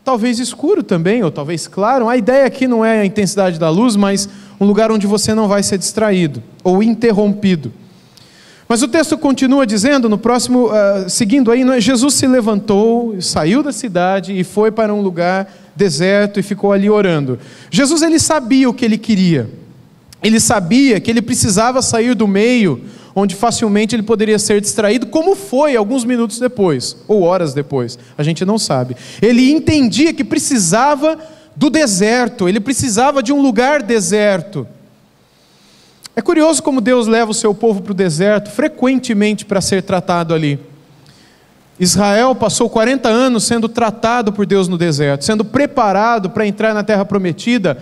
A: talvez escuro também, ou talvez claro. A ideia aqui não é a intensidade da luz, mas um lugar onde você não vai ser distraído ou interrompido. Mas o texto continua dizendo, no próximo, seguindo aí, Jesus se levantou, saiu da cidade e foi para um lugar deserto e ficou ali orando. Jesus ele sabia o que ele queria. Ele sabia que ele precisava sair do meio, onde facilmente ele poderia ser distraído, como foi alguns minutos depois, ou horas depois, a gente não sabe. Ele entendia que precisava do deserto, ele precisava de um lugar deserto. É curioso como Deus leva o seu povo para o deserto, frequentemente para ser tratado ali. Israel passou 40 anos sendo tratado por Deus no deserto, sendo preparado para entrar na terra prometida,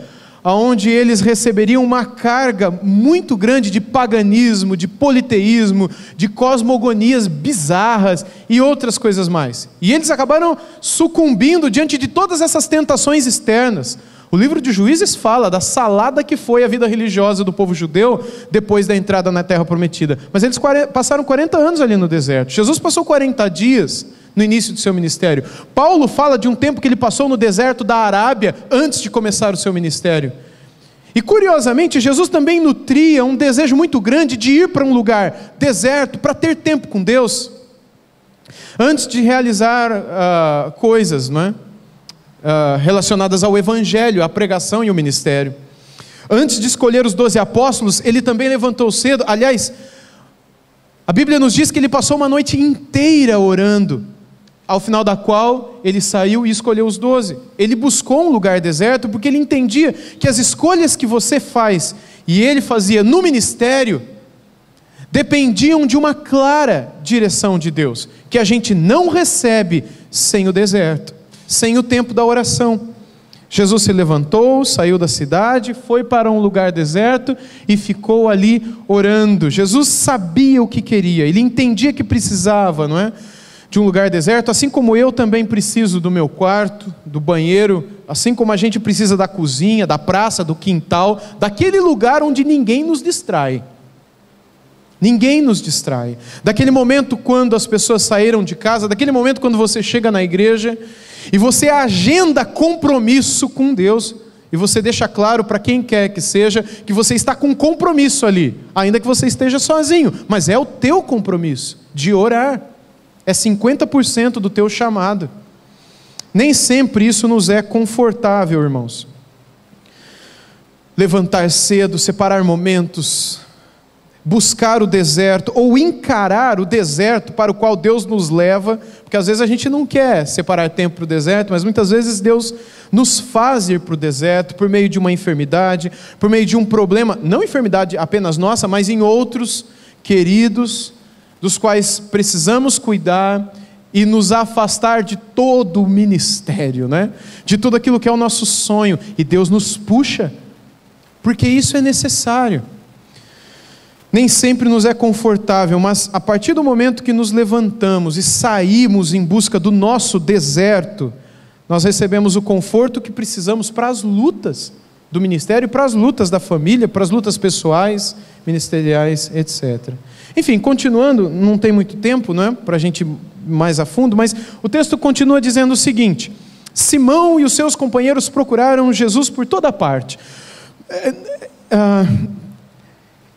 A: onde eles receberiam uma carga muito grande de paganismo, de politeísmo, de cosmogonias bizarras e outras coisas mais. E eles acabaram sucumbindo diante de todas essas tentações externas. O livro de Juízes fala da salada que foi a vida religiosa do povo judeu depois da entrada na terra prometida. Mas eles passaram 40 anos ali no deserto. Jesus passou 40 dias no início do seu ministério. Paulo fala de um tempo que ele passou no deserto da Arábia antes de começar o seu ministério. E curiosamente, Jesus também nutria um desejo muito grande de ir para um lugar deserto para ter tempo com Deus, antes de realizar coisas, não é? Relacionadas ao evangelho, à pregação e ao ministério. Antes de escolher os 12 apóstolos, ele também levantou cedo. Aliás, a Bíblia nos diz que ele passou uma noite inteira orando, ao final da qual ele saiu e escolheu os 12. Ele buscou um lugar deserto porque ele entendia que as escolhas que você faz e ele fazia no ministério, dependiam de uma clara direção de Deus, que a gente não recebe sem o deserto, sem o tempo da oração. Jesus se levantou, saiu da cidade, foi para um lugar deserto e ficou ali orando. Jesus sabia o que queria, ele entendia que precisava, não é? De um lugar deserto, assim como eu também preciso do meu quarto, do banheiro, assim como a gente precisa da cozinha, da praça, do quintal, daquele lugar onde ninguém nos distrai. Ninguém nos distrai. Daquele momento quando as pessoas saíram de casa, daquele momento quando você chega na igreja e você agenda compromisso com Deus, e você deixa claro para quem quer que seja, que você está com compromisso ali, ainda que você esteja sozinho, mas é o teu compromisso de orar, é 50% do teu chamado. Nem sempre isso nos é confortável, irmãos. Levantar cedo, separar momentos, buscar o deserto, ou encarar o deserto para o qual Deus nos leva, porque às vezes a gente não quer separar tempo para o deserto, mas muitas vezes Deus nos faz ir para o deserto, por meio de uma enfermidade, por meio de um problema, não enfermidade apenas nossa, mas em outros queridos, dos quais precisamos cuidar, e nos afastar de todo o ministério, né? De tudo aquilo que é o nosso sonho, e Deus nos puxa, porque isso é necessário. Nem sempre nos é confortável, mas a partir do momento que nos levantamos e saímos em busca do nosso deserto, nós recebemos o conforto que precisamos para as lutas do ministério, para as lutas da família, para as lutas pessoais, ministeriais, etc. Enfim, continuando, não tem muito tempo, não é? Para a gente ir mais a fundo, mas o texto continua dizendo o seguinte: Simão e os seus companheiros procuraram Jesus por toda parte.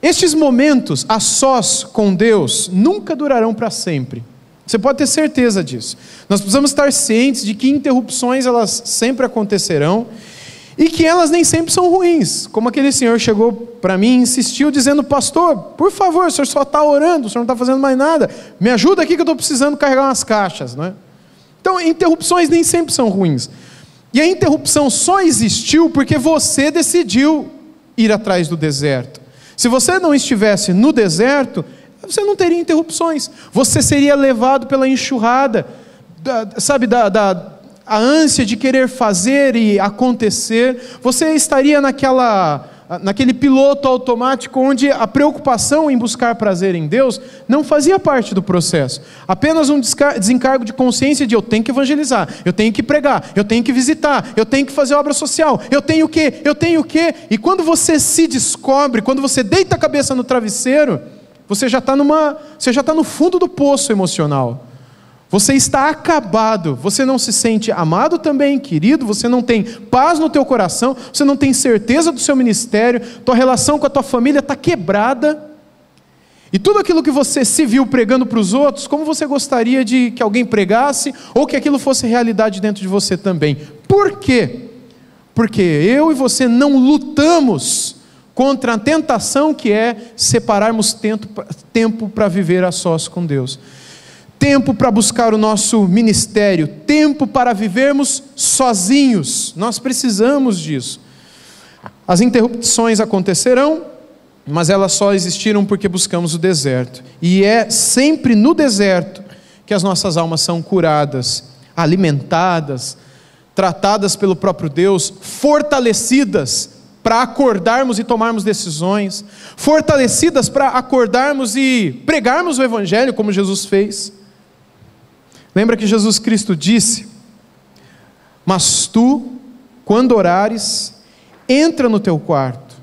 A: Estes momentos a sós com Deus nunca durarão para sempre. Você pode ter certeza disso. Nós precisamos estar cientes de que interrupções elas sempre acontecerão e que elas nem sempre são ruins. Como aquele senhor chegou para mim e insistiu dizendo: pastor, por favor, o senhor só está orando, o senhor não está fazendo mais nada. Me ajuda aqui que eu estou precisando carregar umas caixas, não é? Então, interrupções nem sempre são ruins. E a interrupção só existiu porque você decidiu ir atrás do deserto. Se você não estivesse no deserto, você não teria interrupções. Você seria levado pela enxurrada, a ânsia de querer fazer e acontecer. Você estaria naquele piloto automático onde a preocupação em buscar prazer em Deus não fazia parte do processo. Apenas um desencargo de consciência de eu tenho que evangelizar, eu tenho que pregar, eu tenho que visitar, eu tenho que fazer obra social, eu tenho o quê? E quando você se descobre, quando você deita a cabeça no travesseiro, você já está no fundo do poço emocional. Você está acabado, você não se sente amado também, querido, você não tem paz no teu coração, você não tem certeza do seu ministério, tua relação com a tua família está quebrada, e tudo aquilo que você se viu pregando para os outros, como você gostaria de que alguém pregasse, ou que aquilo fosse realidade dentro de você também. Por quê? Porque eu e você não lutamos contra a tentação que é separarmos tempo para viver a sós com Deus. Tempo para buscar o nosso ministério, tempo para vivermos sozinhos, nós precisamos disso. As interrupções acontecerão, mas elas só existiram porque buscamos o deserto, e é sempre no deserto que as nossas almas são curadas, alimentadas, tratadas pelo próprio Deus, fortalecidas para acordarmos e tomarmos decisões, fortalecidas para acordarmos e pregarmos o Evangelho como Jesus fez. Lembra que Jesus Cristo disse: mas tu, quando orares, entra no teu quarto,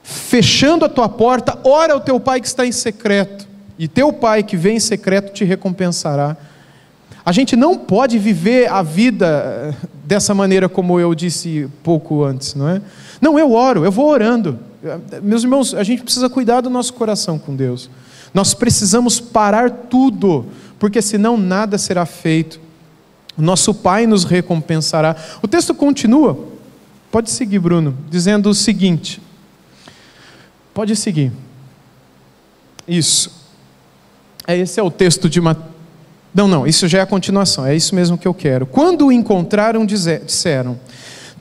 A: fechando a tua porta, ora ao teu pai que está em secreto, e teu pai que vem em secreto te recompensará. A gente não pode viver a vida dessa maneira como eu disse pouco antes, não é? Não, eu oro, eu vou orando. Meus irmãos, a gente precisa cuidar do nosso coração com Deus. Nós precisamos parar tudo, porque senão nada será feito. O nosso Pai nos recompensará. O texto continua, pode seguir, Bruno, dizendo o seguinte, pode seguir, isso, esse é o texto de Mateus, não, isso já é a continuação, é isso mesmo que eu quero. Quando o encontraram, disseram: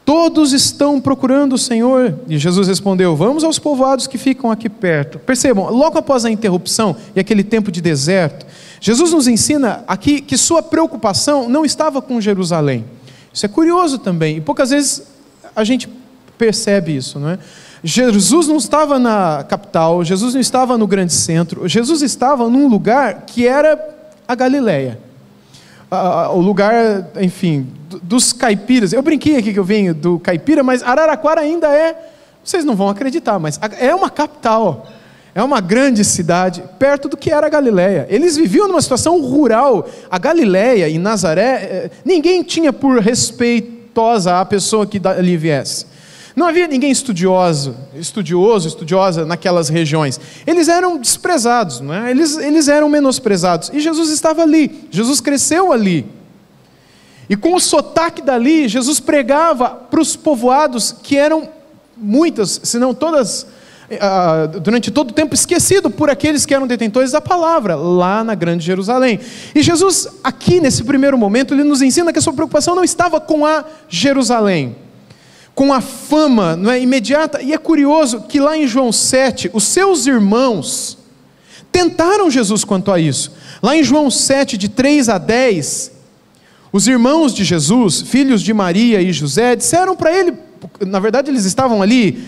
A: Todos estão procurando o Senhor. E Jesus respondeu: vamos aos povoados que ficam aqui perto. Percebam, logo após a interrupção e aquele tempo de deserto, Jesus nos ensina aqui que sua preocupação não estava com Jerusalém. Isso é curioso também, e poucas vezes a gente percebe isso, não é? Jesus não estava na capital, Jesus não estava no grande centro, Jesus estava num lugar que era a Galileia. O lugar, enfim, dos caipiras. Eu brinquei aqui que eu venho do caipira, mas Araraquara ainda é, vocês não vão acreditar, mas é uma capital, é uma grande cidade, perto do que era a Galileia. Eles viviam numa situação rural. A Galileia e Nazaré, ninguém tinha por respeitosa a pessoa que dali viesse. Não havia ninguém estudiosa naquelas regiões. Eles eram desprezados, não é? Eles eram menosprezados. E Jesus estava ali, Jesus cresceu ali. E com o sotaque dali, Jesus pregava para os povoados que eram muitas, se não todas, durante todo o tempo esquecido por aqueles que eram detentores da palavra, lá na grande Jerusalém. E Jesus, aqui nesse primeiro momento, ele nos ensina que a sua preocupação não estava com a Jerusalém, com a fama, não é, imediata. E é curioso que lá em João 7, os seus irmãos tentaram Jesus quanto a isso. Lá em João 7, de 3 a 10, os irmãos de Jesus, filhos de Maria e José, disseram para ele, na verdade eles estavam ali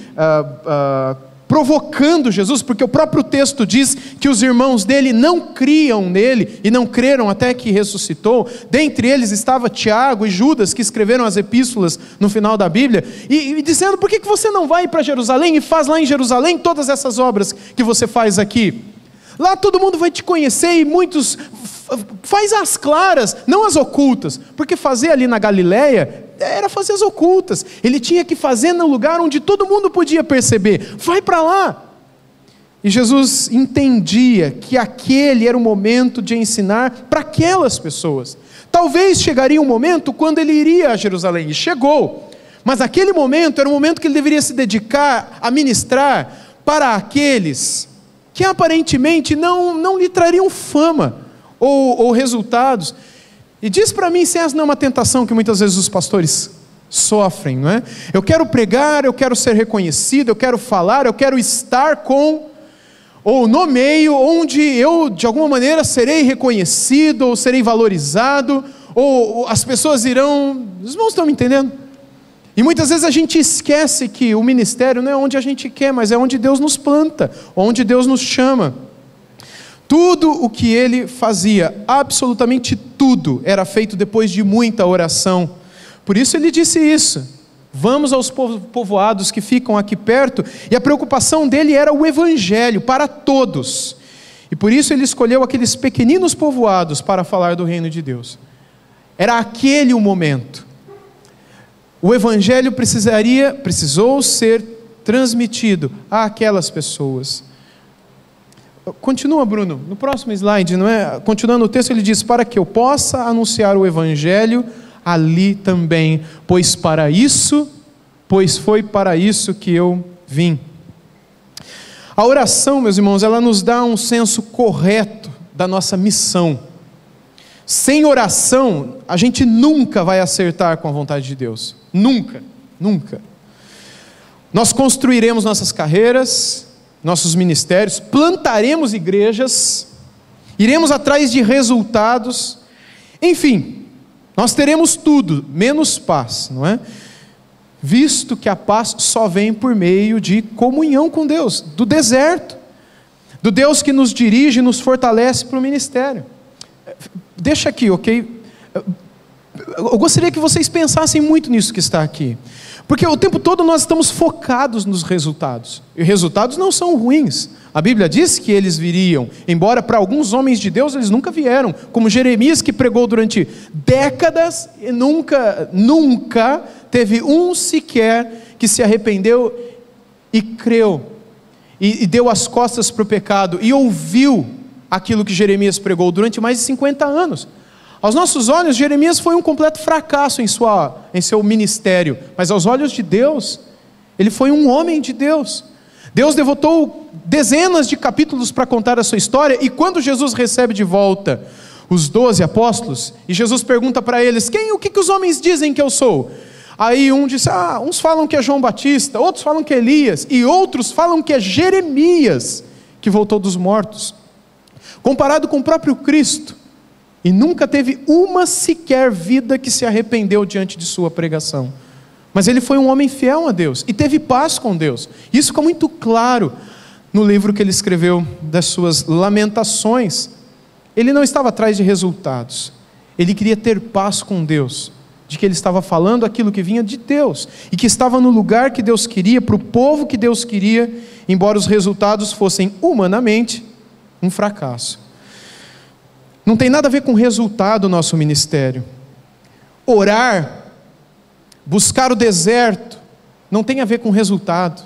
A: provocando Jesus, porque o próprio texto diz que os irmãos dele não criam nele e não creram até que ressuscitou. Dentre eles estava Tiago e Judas, que escreveram as epístolas no final da Bíblia, e dizendo: por que você não vai para Jerusalém e faz lá em Jerusalém todas essas obras que você faz aqui? Lá todo mundo vai te conhecer, e muitos faz as claras, não as ocultas, porque fazer ali na Galileia era fazer as ocultas. Ele tinha que fazer no lugar onde todo mundo podia perceber. Vai para lá. E Jesus entendia que aquele era o momento de ensinar para aquelas pessoas. Talvez chegaria um momento quando ele iria a Jerusalém, e chegou, mas aquele momento era o momento que ele deveria se dedicar a ministrar para aqueles que aparentemente não lhe trariam fama ou resultados. E diz para mim se essa não é uma tentação que muitas vezes os pastores sofrem, não é? Eu quero pregar, eu quero ser reconhecido, eu quero falar, eu quero estar ou no meio onde eu de alguma maneira serei reconhecido, ou serei valorizado, ou as pessoas irão... Os irmãos estão me entendendo? E muitas vezes a gente esquece que o ministério não é onde a gente quer, mas é onde Deus nos planta, onde Deus nos chama. Tudo o que ele fazia, absolutamente tudo, era feito depois de muita oração. Por isso ele disse isso: vamos aos povoados que ficam aqui perto. E a preocupação dele era o evangelho para todos. E por isso ele escolheu aqueles pequeninos povoados para falar do reino de Deus. Era aquele o momento. O evangelho precisou ser transmitido àquelas pessoas. Continua, Bruno, no próximo slide, não é? Continuando o texto, ele diz: para que eu possa anunciar o evangelho ali também, pois foi para isso que eu vim. A oração, meus irmãos, ela nos dá um senso correto da nossa missão. Sem oração, a gente nunca vai acertar com a vontade de Deus. Nunca, nunca. Nós construiremos nossas carreiras, nossos ministérios, plantaremos igrejas, iremos atrás de resultados, enfim, nós teremos tudo, menos paz, não é? Visto que a paz só vem por meio de comunhão com Deus, do deserto, do Deus que nos dirige e nos fortalece para o ministério. Deixa aqui, ok? Eu gostaria que vocês pensassem muito nisso que está aqui, porque o tempo todo nós estamos focados nos resultados, e resultados não são ruins. A Bíblia diz que eles viriam, embora para alguns homens de Deus eles nunca vieram, como Jeremias, que pregou durante décadas e nunca teve um sequer que se arrependeu e creu, e deu as costas para o pecado, e ouviu aquilo que Jeremias pregou durante mais de 50 anos. Aos nossos olhos, Jeremias foi um completo fracasso em seu ministério, mas aos olhos de Deus, ele foi um homem de Deus. Deus devotou dezenas de capítulos para contar a sua história, e quando Jesus recebe de volta os 12 apóstolos, e Jesus pergunta para eles: o que os homens dizem que eu sou? Aí um disse, uns falam que é João Batista, outros falam que é Elias, e outros falam que é Jeremias, que voltou dos mortos. Comparado com o próprio Cristo, e nunca teve uma sequer vida que se arrependeu diante de sua pregação. Mas ele foi um homem fiel a Deus, e teve paz com Deus. Isso fica muito claro no livro que ele escreveu das suas lamentações. Ele não estava atrás de resultados, ele queria ter paz com Deus, de que ele estava falando aquilo que vinha de Deus, e que estava no lugar que Deus queria, para o povo que Deus queria, embora os resultados fossem humanamente um fracasso. Não tem nada a ver com resultado o nosso ministério. Orar, buscar o deserto, não tem a ver com resultado.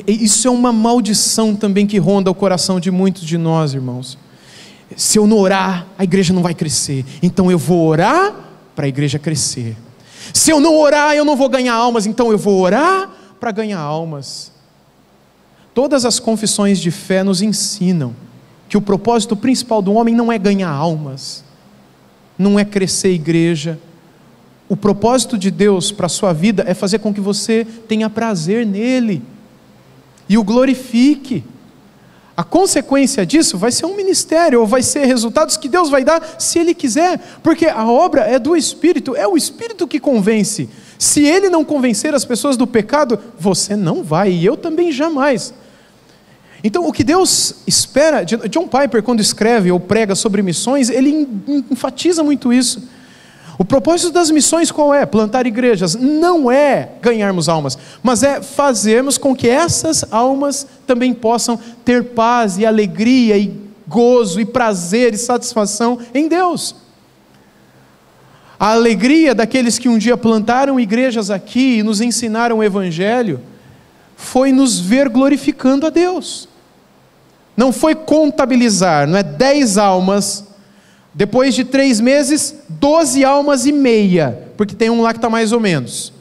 A: Isso é uma maldição também que ronda o coração de muitos de nós, irmãos. Se eu não orar, a igreja não vai crescer, então eu vou orar para a igreja crescer. Se eu não orar, eu não vou ganhar almas, então eu vou orar para ganhar almas. Todas as confissões de fé nos ensinam que o propósito principal do homem não é ganhar almas, não é crescer a igreja. O propósito de Deus para a sua vida é fazer com que você tenha prazer nele e o glorifique. A consequência disso vai ser um ministério, ou vai ser resultados que Deus vai dar se Ele quiser, porque a obra é do Espírito, é o Espírito que convence. Se Ele não convencer as pessoas do pecado, você não vai, e eu também jamais. Então o que Deus espera, John Piper quando escreve ou prega sobre missões, ele enfatiza muito isso. O propósito das missões qual é? Plantar igrejas. Não é ganharmos almas, mas é fazermos com que essas almas também possam ter paz e alegria e gozo e prazer e satisfação em Deus. A alegria daqueles que um dia plantaram igrejas aqui e nos ensinaram o Evangelho foi nos ver glorificando a Deus. Não foi contabilizar, não é 10 almas, depois de 3 meses, 12 almas e meia, porque tem um lá que está mais ou menos,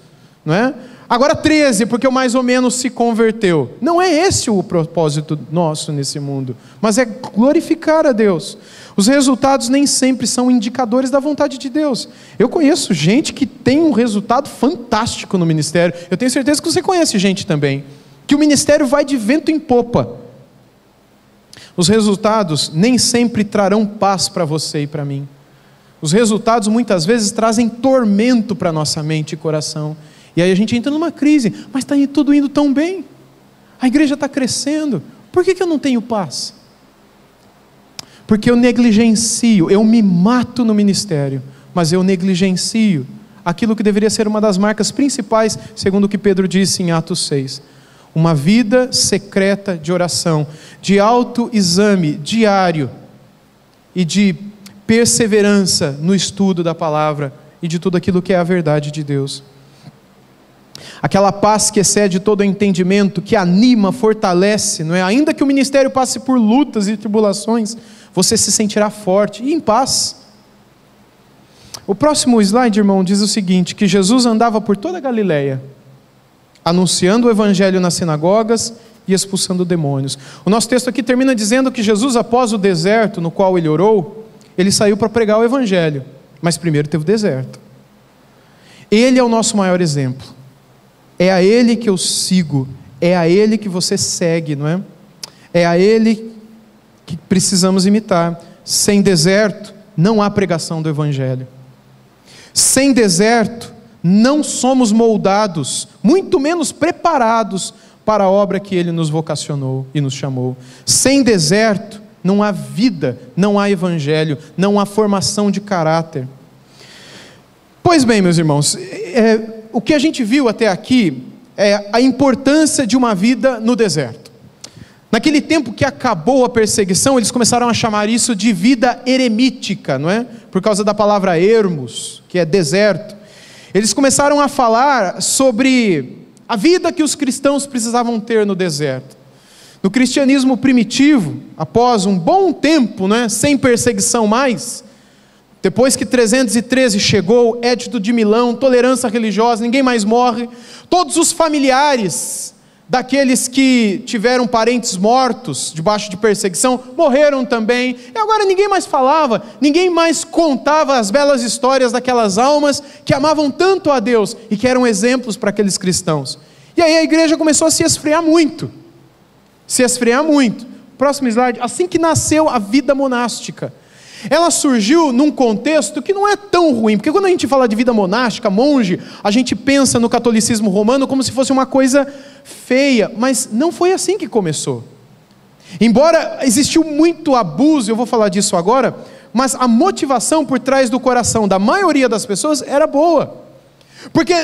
A: não é? Agora 13, porque o mais ou menos se converteu. Não é esse o propósito nosso nesse mundo, mas é glorificar a Deus. Os resultados nem sempre são indicadores da vontade de Deus. Eu conheço gente que tem um resultado fantástico no ministério, eu tenho certeza que você conhece gente também, que o ministério vai de vento em popa. Os resultados nem sempre trarão paz para você e para mim. Os resultados muitas vezes trazem tormento para nossa mente e coração. E aí a gente entra numa crise, mas está tudo indo tão bem. A igreja está crescendo, por que eu não tenho paz? Porque eu negligencio, eu me mato no ministério, mas eu negligencio aquilo que deveria ser uma das marcas principais, segundo o que Pedro disse em Atos 6. Uma vida secreta de oração, de autoexame diário e de perseverança no estudo da palavra e de tudo aquilo que é a verdade de Deus. Aquela paz que excede todo o entendimento, que anima, fortalece, não é? Ainda que o ministério passe por lutas e tribulações, você se sentirá forte e em paz. O próximo slide, irmão, diz o seguinte, que Jesus andava por toda a Galileia, anunciando o evangelho nas sinagogas e expulsando demônios. O nosso texto aqui termina dizendo que Jesus, após o deserto no qual ele orou, ele saiu para pregar o evangelho, mas primeiro teve o deserto. Ele é o nosso maior exemplo, é a ele que eu sigo, é a ele que você segue, não é? É a ele que precisamos imitar. Sem deserto não há pregação do evangelho. Sem deserto não somos moldados, muito menos preparados para a obra que Ele nos vocacionou e nos chamou. Sem deserto não há vida, não há evangelho, não há formação de caráter. Pois bem, meus irmãos, o que a gente viu até aqui é a importância de uma vida no deserto. Naquele tempo que acabou a perseguição, eles começaram a chamar isso de vida eremítica, não é? Por causa da palavra ermos, que é deserto. Eles começaram a falar sobre a vida que os cristãos precisavam ter no deserto. No cristianismo primitivo, após um bom tempo, né, sem perseguição mais, depois que 313 chegou, Édito de Milão, tolerância religiosa, ninguém mais morre, todos os familiares daqueles que tiveram parentes mortos debaixo de perseguição, morreram também, e agora ninguém mais falava, ninguém mais contava as belas histórias daquelas almas que amavam tanto a Deus, e que eram exemplos para aqueles cristãos. E aí a igreja começou a se esfriar muito, próximo slide. Assim que nasceu a vida monástica, ela surgiu num contexto que não é tão ruim, porque quando a gente fala de vida monástica, monge, a gente pensa no catolicismo romano como se fosse uma coisa feia, mas não foi assim que começou. Embora existiu muito abuso, eu vou falar disso agora, mas a motivação por trás do coração da maioria das pessoas era boa, porque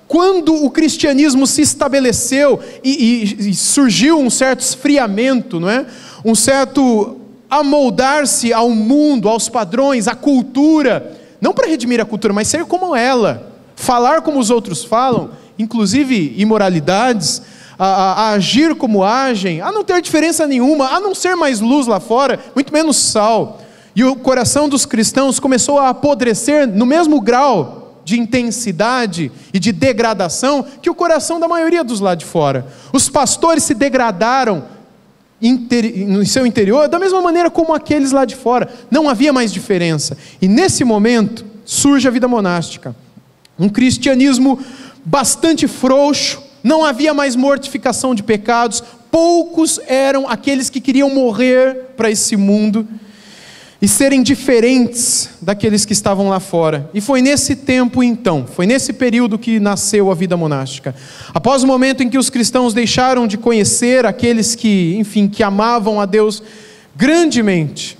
A: quando o cristianismo se estabeleceu e surgiu um certo esfriamento, não é? Um certo amoldar-se ao mundo, aos padrões, à cultura, não para redimir a cultura, mas ser como ela, falar como os outros falam, inclusive imoralidades, a agir como agem, a não ter diferença nenhuma, a não ser mais luz lá fora, muito menos sal. E o coração dos cristãos começou a apodrecer no mesmo grau de intensidade e de degradação que o coração da maioria dos lá de fora. Os pastores se degradaram no seu interior da mesma maneira como aqueles lá de fora. Não havia mais diferença. E nesse momento surge a vida monástica, um cristianismo bastante frouxo, não havia mais mortificação de pecados, poucos eram aqueles que queriam morrer para esse mundo e serem diferentes daqueles que estavam lá fora. E foi nesse tempo então, foi nesse período que nasceu a vida monástica. Após o momento em que os cristãos deixaram de conhecer aqueles que, enfim, que amavam a Deus grandemente,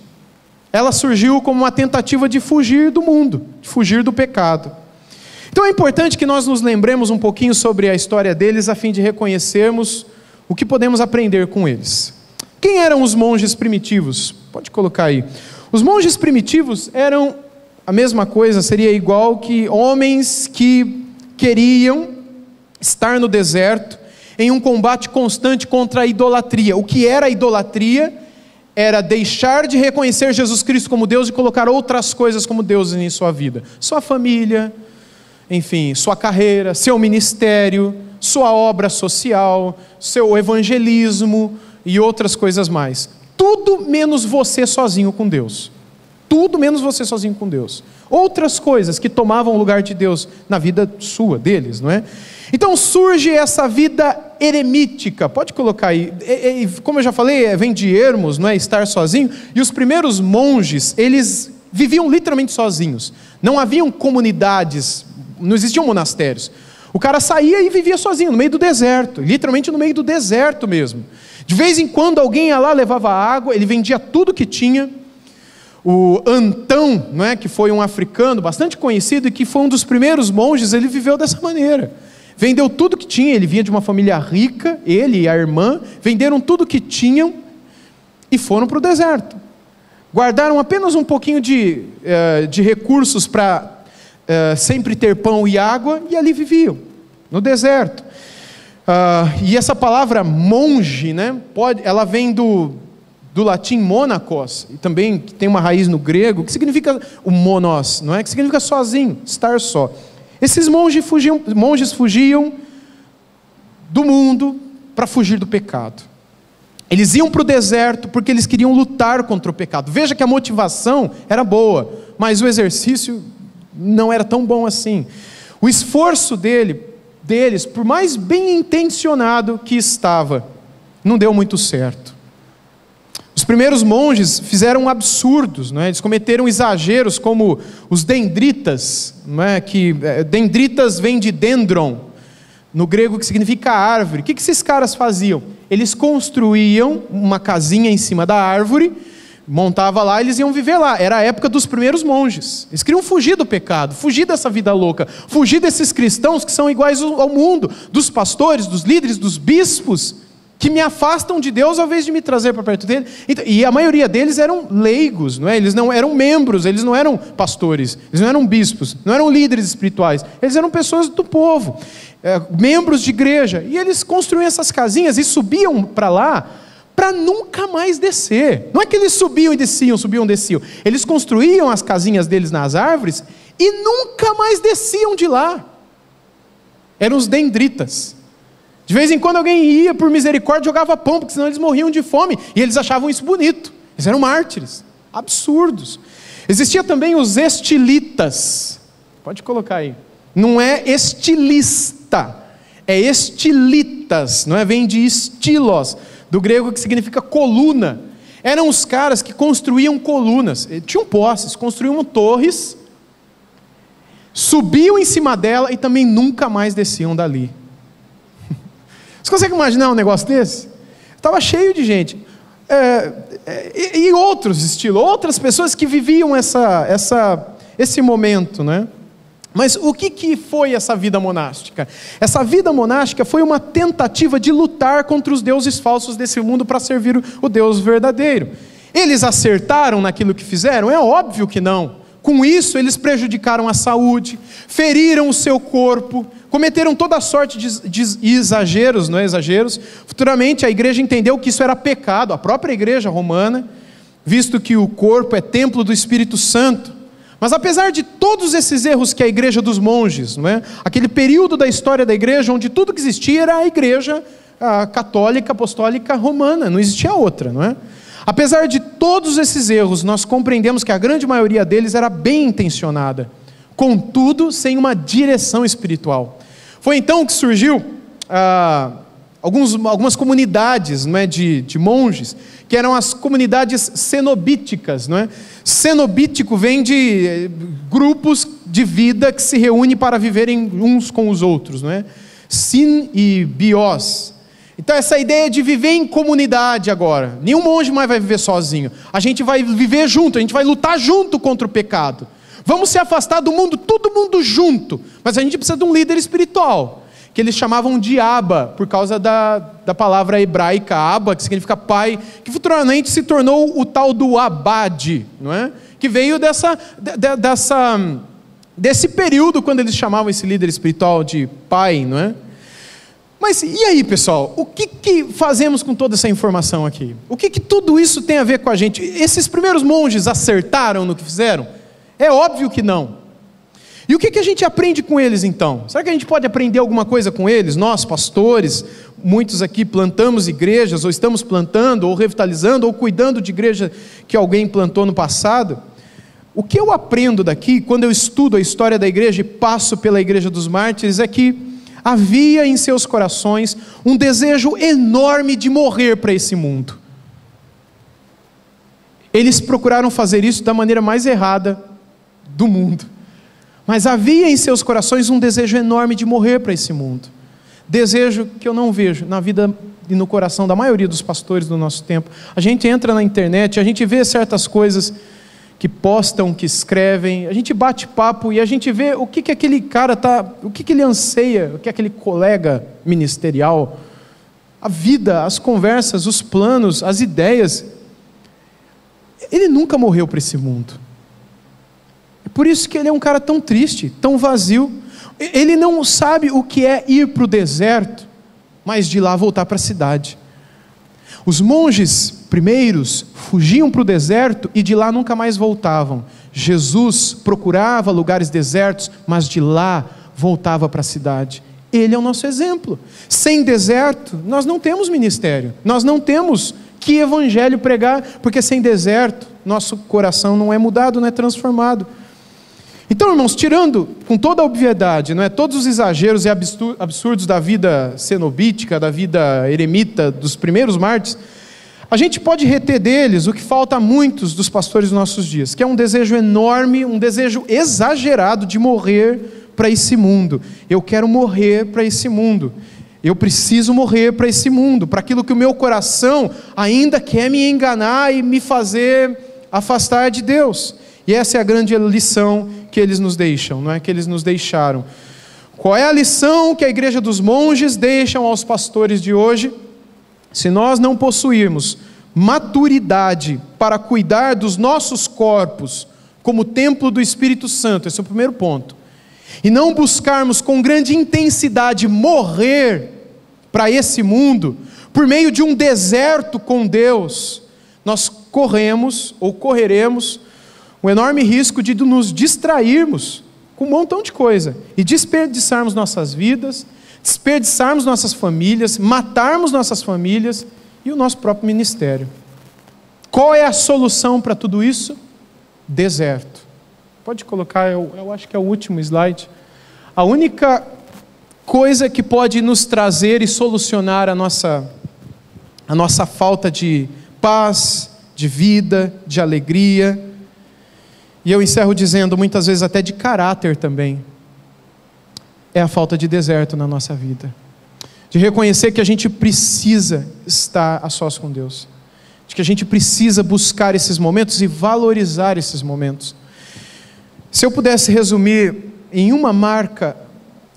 A: ela surgiu como uma tentativa de fugir do mundo, de fugir do pecado. Então é importante que nós nos lembremos um pouquinho sobre a história deles, a fim de reconhecermos o que podemos aprender com eles. Quem eram os monges primitivos? Pode colocar aí. Os monges primitivos eram a mesma coisa, seria igual que homens que queriam estar no deserto em um combate constante contra a idolatria. O que era a idolatria? Era deixar de reconhecer Jesus Cristo como Deus e colocar outras coisas como deuses em sua vida. Sua família, enfim, sua carreira, seu ministério, sua obra social, seu evangelismo e outras coisas mais. Tudo menos você sozinho com Deus. Tudo menos você sozinho com Deus. Outras coisas que tomavam o lugar de Deus na vida sua, deles, não é? Então surge essa vida eremítica. Pode colocar aí. Como eu já falei, vem de ermos, não é? Estar sozinho. E os primeiros monges, eles viviam literalmente sozinhos. Não haviam comunidades, não existiam monastérios. O cara saía e vivia sozinho, no meio do deserto. Literalmente no meio do deserto mesmo. De vez em quando alguém ia lá, levava água, ele vendia tudo que tinha. O Antão, não é, que foi um africano bastante conhecido e que foi um dos primeiros monges, ele viveu dessa maneira. Vendeu tudo que tinha, ele vinha de uma família rica, ele e a irmã, venderam tudo que tinham e foram para o deserto. Guardaram apenas um pouquinho de recursos para sempre ter pão e água, e ali viviam, no deserto. E essa palavra monge, né, ela vem do latim monacos, e também tem uma raiz no grego, que significa o monos, não é? Que significa sozinho, estar só. Esses monges fugiam do mundo para fugir do pecado. Eles iam para o deserto porque eles queriam lutar contra o pecado. Veja que a motivação era boa, mas o exercício não era tão bom assim. O esforço deles, por mais bem intencionado que estava, não deu muito certo. Os primeiros monges fizeram absurdos, não é? Eles cometeram exageros como os dendritas, não é? Dendritas vem de dendron, no grego, que significa árvore. O que esses caras faziam? Eles construíam uma casinha em cima da árvore, montava lá, eles iam viver lá. Era a época dos primeiros monges. Eles queriam fugir do pecado, fugir dessa vida louca, fugir desses cristãos que são iguais ao mundo, dos pastores, dos líderes, dos bispos, que me afastam de Deus ao invés de me trazer para perto dele. E a maioria deles eram leigos, não é? Eles não eram membros, eles não eram pastores, eles não eram bispos, não eram líderes espirituais, eles eram pessoas do povo, membros de igreja. E eles construíam essas casinhas e subiam para lá para nunca mais descer. Não é que eles subiam e desciam, subiam e desciam. Eles construíam as casinhas deles nas árvores e nunca mais desciam de lá. Eram os dendritas. De vez em quando alguém ia por misericórdia, jogava pão, porque senão eles morriam de fome, e eles achavam isso bonito. Eles eram mártires, absurdos. Existia também os estilitas, pode colocar aí, não é estilista, é estilitas, não é? Vem de estilos, do grego, que significa coluna. Eram os caras que construíam colunas, tinham posses, construíam torres, subiam em cima dela e também nunca mais desciam dali. Você consegue imaginar um negócio desse? Estava cheio de gente. E outros estilos, outras pessoas que viviam esse momento, né? Mas o que foi essa vida monástica? Essa vida monástica foi uma tentativa de lutar contra os deuses falsos desse mundo para servir o Deus verdadeiro. Eles acertaram naquilo que fizeram? É óbvio que não. Com isso, eles prejudicaram a saúde, feriram o seu corpo, cometeram toda sorte de exageros, não é exageros. Futuramente, a igreja entendeu que isso era pecado, a própria igreja romana, visto que o corpo é templo do Espírito Santo. Mas apesar de todos esses erros que a igreja dos monges, não é? Aquele período da história da igreja onde tudo que existia era a igreja católica, apostólica, romana, não existia outra, não é? Apesar de todos esses erros, nós compreendemos que a grande maioria deles era bem intencionada, contudo, sem uma direção espiritual. Foi então que surgiu algumas comunidades, não é, de monges, que eram as comunidades cenobíticas, não é? Cenobítico vem de grupos de vida que se reúnem para viverem uns com os outros, não é? Sin e bios. Então essa ideia de viver em comunidade agora, nenhum monge mais vai viver sozinho, a gente vai viver junto, a gente vai lutar junto contra o pecado, vamos se afastar do mundo, todo mundo junto, mas a gente precisa de um líder espiritual, que eles chamavam de Abba, por causa da palavra hebraica Abba, que significa pai, que futuramente se tornou o tal do Abade, não é? Que veio desse período, quando eles chamavam esse líder espiritual de pai, não é? Mas e aí, pessoal, o que fazemos com toda essa informação aqui? O que tudo isso tem a ver com a gente? Esses primeiros monges acertaram no que fizeram? É óbvio que não. E o que a gente aprende com eles então? Será que a gente pode aprender alguma coisa com eles? Nós, pastores, muitos aqui plantamos igrejas, ou estamos plantando, ou revitalizando, ou cuidando de igreja que alguém plantou no passado. O que eu aprendo daqui, quando eu estudo a história da igreja e passo pela igreja dos mártires, é que havia em seus corações um desejo enorme de morrer para esse mundo. Eles procuraram fazer isso da maneira mais errada do mundo. Mas havia em seus corações um desejo enorme de morrer para esse mundo. Desejo que eu não vejo na vida e no coração da maioria dos pastores do nosso tempo. A gente entra na internet, a gente vê certas coisas que postam, que escrevem, a gente bate papo e a gente vê o que aquele cara o que ele anseia, o que aquele colega ministerial, a vida, as conversas, os planos, as ideias. Ele nunca morreu para esse mundo. É por isso que ele é um cara tão triste, tão vazio. Ele não sabe o que é ir para o deserto, mas de lá voltar para a cidade. Os monges primeiros fugiam para o deserto e de lá nunca mais voltavam. Jesus procurava lugares desertos, mas de lá voltava para a cidade. Ele é o nosso exemplo. Sem deserto, nós não temos ministério. Nós não temos que evangelho pregar, porque sem deserto, nosso coração não é mudado, não é transformado. Então, irmãos, tirando com toda a obviedade, não é, todos os exageros e absurdos da vida cenobítica, da vida eremita, dos primeiros mártires, a gente pode reter deles o que falta a muitos dos pastores dos nossos dias, que é um desejo enorme, um desejo exagerado de morrer para esse mundo. Eu quero morrer para esse mundo. Eu preciso morrer para esse mundo, para aquilo que o meu coração ainda quer me enganar e me fazer afastar de Deus. E essa é a grande lição que eles nos deixam, não é? Que eles nos deixaram. Qual é a lição que a igreja dos monges deixam aos pastores de hoje? Se nós não possuirmos maturidade para cuidar dos nossos corpos como templo do Espírito Santo, esse é o primeiro ponto, e não buscarmos com grande intensidade morrer para esse mundo, por meio de um deserto com Deus, nós correremos um enorme risco de nos distrairmos com um montão de coisa e desperdiçarmos nossas vidas, desperdiçarmos nossas famílias, matarmos nossas famílias e o nosso próprio ministério. Qual é a solução para tudo isso? Deserto. Pode colocar, eu acho que é o último slide. A única coisa que pode nos trazer e solucionar a nossa falta de paz, de vida, de alegria, e eu encerro dizendo, muitas vezes até de caráter também, é a falta de deserto na nossa vida. De reconhecer que a gente precisa estar a sós com Deus. De que a gente precisa buscar esses momentos e valorizar esses momentos. Se eu pudesse resumir em uma marca,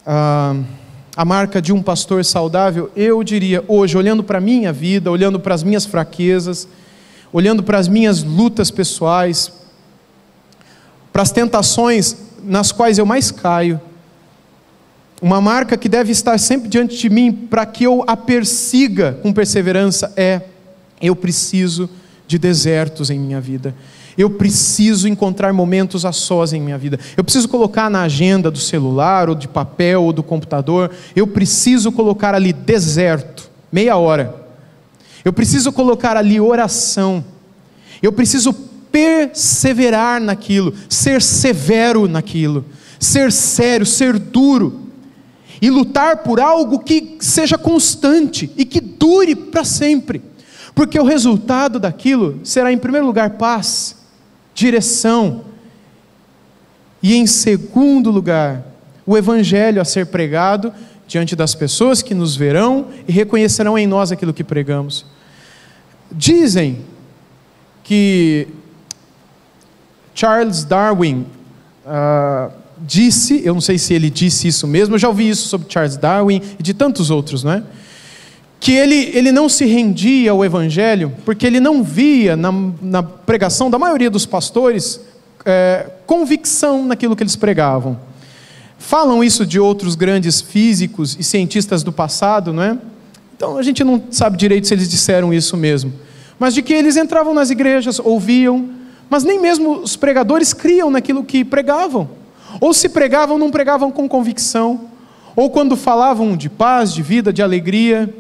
A: a marca de um pastor saudável, eu diria hoje, olhando para a minha vida, olhando para as minhas fraquezas, olhando para as minhas lutas pessoais, para as tentações nas quais eu mais caio, uma marca que deve estar sempre diante de mim para que eu a persiga com perseverança eu preciso de desertos em minha vida. Eu preciso encontrar momentos a sós em minha vida. Eu preciso colocar na agenda do celular, ou de papel, ou do computador. Eu preciso colocar ali deserto, meia hora. Eu preciso colocar ali oração. Eu preciso perseverar naquilo, ser severo naquilo, ser sério, ser duro. E lutar por algo que seja constante e que dure para sempre. Porque o resultado daquilo será, em primeiro lugar, paz, direção, e em segundo lugar, o evangelho a ser pregado diante das pessoas que nos verão e reconhecerão em nós aquilo que pregamos. Dizem que Charles Darwin disse, eu não sei se ele disse isso mesmo, eu já ouvi isso sobre Charles Darwin e de tantos outros, não é? Que ele não se rendia ao evangelho, porque ele não via na pregação da maioria dos pastores convicção naquilo que eles pregavam. Falam isso de outros grandes físicos e cientistas do passado, não é? Então a gente não sabe direito se eles disseram isso mesmo, mas de que eles entravam nas igrejas, ouviam, mas nem mesmo os pregadores criam naquilo que pregavam, ou se pregavam, não pregavam com convicção, ou quando falavam de paz, de vida, de alegria,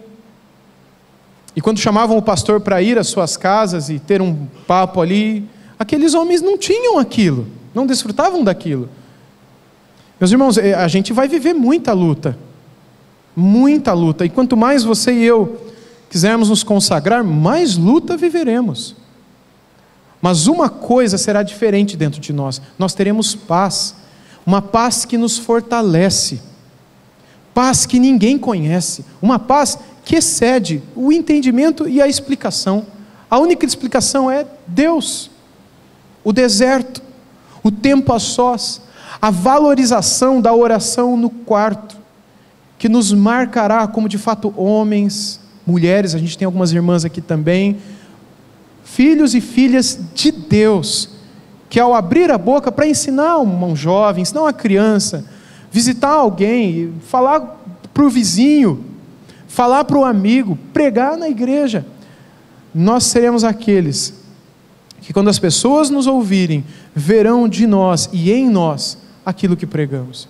A: e quando chamavam o pastor para ir às suas casas e ter um papo ali, aqueles homens não tinham aquilo, não desfrutavam daquilo. Meus irmãos, a gente vai viver muita luta, e quanto mais você e eu quisermos nos consagrar, mais luta viveremos. Mas uma coisa será diferente dentro de nós, nós teremos paz, uma paz que nos fortalece, paz que ninguém conhece, uma paz que excede o entendimento e a explicação. A única explicação é Deus, o deserto, o tempo a sós, a valorização da oração no quarto, que nos marcará como de fato homens, mulheres, a gente tem algumas irmãs aqui também, filhos e filhas de Deus, que ao abrir a boca para ensinar um jovem, ensinar uma criança, visitar alguém, falar para o vizinho, falar para o amigo, pregar na igreja, nós seremos aqueles que quando as pessoas nos ouvirem, verão de nós e em nós aquilo que pregamos.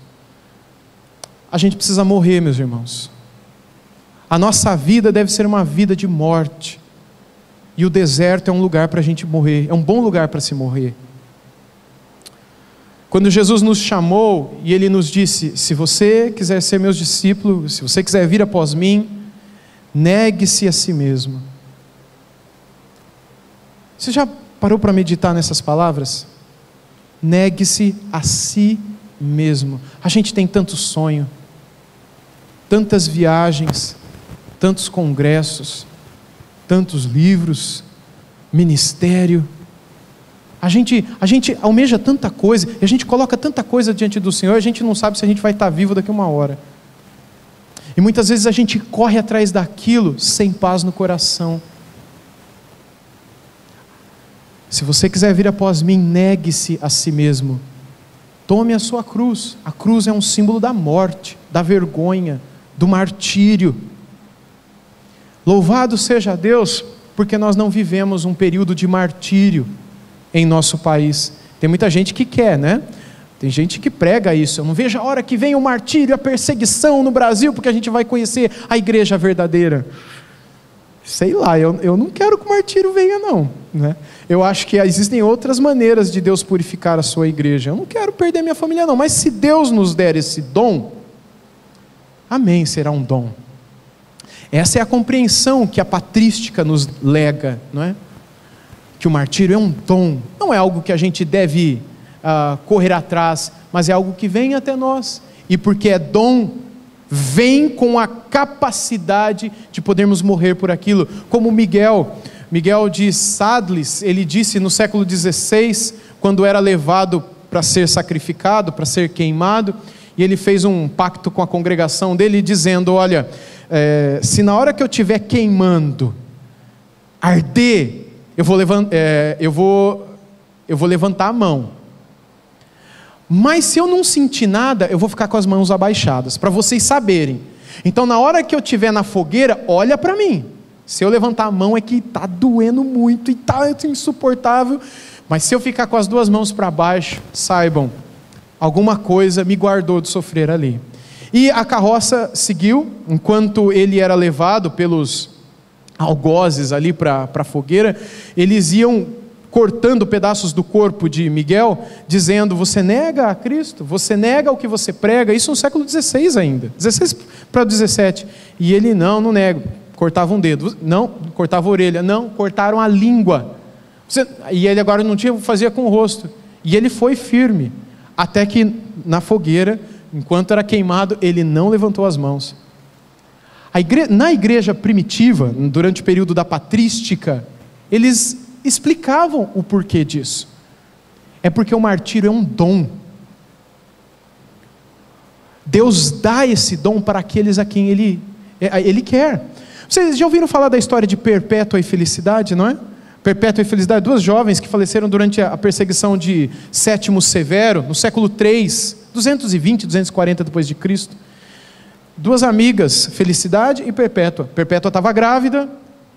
A: A gente precisa morrer, meus irmãos. A nossa vida deve ser uma vida de morte, e o deserto é um lugar para a gente morrer, é um bom lugar para se morrer. Quando Jesus nos chamou e Ele nos disse, se você quiser ser meus discípulos, se você quiser vir após mim, negue-se a si mesmo. Você já parou para meditar nessas palavras? Negue-se a si mesmo. A gente tem tanto sonho, tantas viagens, tantos congressos, tantos livros, ministério. A gente almeja tanta coisa, e a gente coloca tanta coisa diante do Senhor, a gente não sabe se a gente vai estar vivo daqui a uma hora. E muitas vezes a gente corre atrás daquilo sem paz no coração. Se você quiser vir após mim, negue-se a si mesmo. Tome a sua cruz. A cruz é um símbolo da morte, da vergonha, do martírio. Louvado seja Deus, porque nós não vivemos um período de martírio em nosso país. Tem muita gente que quer, né? Tem gente que prega isso. Eu não vejo a hora que vem o martírio, a perseguição no Brasil, porque a gente vai conhecer a igreja verdadeira. Sei lá, eu não quero que o martírio venha não, né? Eu acho que existem outras maneiras de Deus purificar a sua igreja. Eu não quero perder minha família não, mas se Deus nos der esse dom, amém, será um dom. Essa é a compreensão que a patrística nos lega, não é? Que o martírio é um dom, não é algo que a gente deve correr atrás, mas é algo que vem até nós, e porque é dom, vem com a capacidade de podermos morrer por aquilo, como Miguel de Sadlis, ele disse no século XVI, quando era levado para ser sacrificado, para ser queimado, e ele fez um pacto com a congregação dele, dizendo, olha, se na hora que eu estiver queimando, arder, eu vou levantar a mão, mas se eu não sentir nada, eu vou ficar com as mãos abaixadas, para vocês saberem. Então na hora que eu estiver na fogueira, olha para mim, se eu levantar a mão é que está doendo muito, e está insuportável, mas se eu ficar com as duas mãos para baixo, saibam, alguma coisa me guardou de sofrer ali. E a carroça seguiu, enquanto ele era levado pelos algozes ali para a fogueira, eles iam cortando pedaços do corpo de Miguel, dizendo, você nega a Cristo? Você nega o que você prega? Isso no século XVI ainda, 16 para 17, e ele, não nego, cortava um dedo, não, cortava a orelha, não, cortaram a língua, e ele agora não tinha, fazia com o rosto, e ele foi firme, até que na fogueira, enquanto era queimado, ele não levantou as mãos. Na igreja primitiva, durante o período da patrística, eles explicavam o porquê disso. É porque o martírio é um dom. Deus dá esse dom para aqueles a quem Ele quer. Vocês já ouviram falar da história de Perpétua e Felicidade, não é? Perpétua e Felicidade, duas jovens que faleceram durante a perseguição de Sétimo Severo, no século III, 220, 240 depois de Cristo. Duas amigas, Felicidade e Perpétua. Perpétua estava grávida,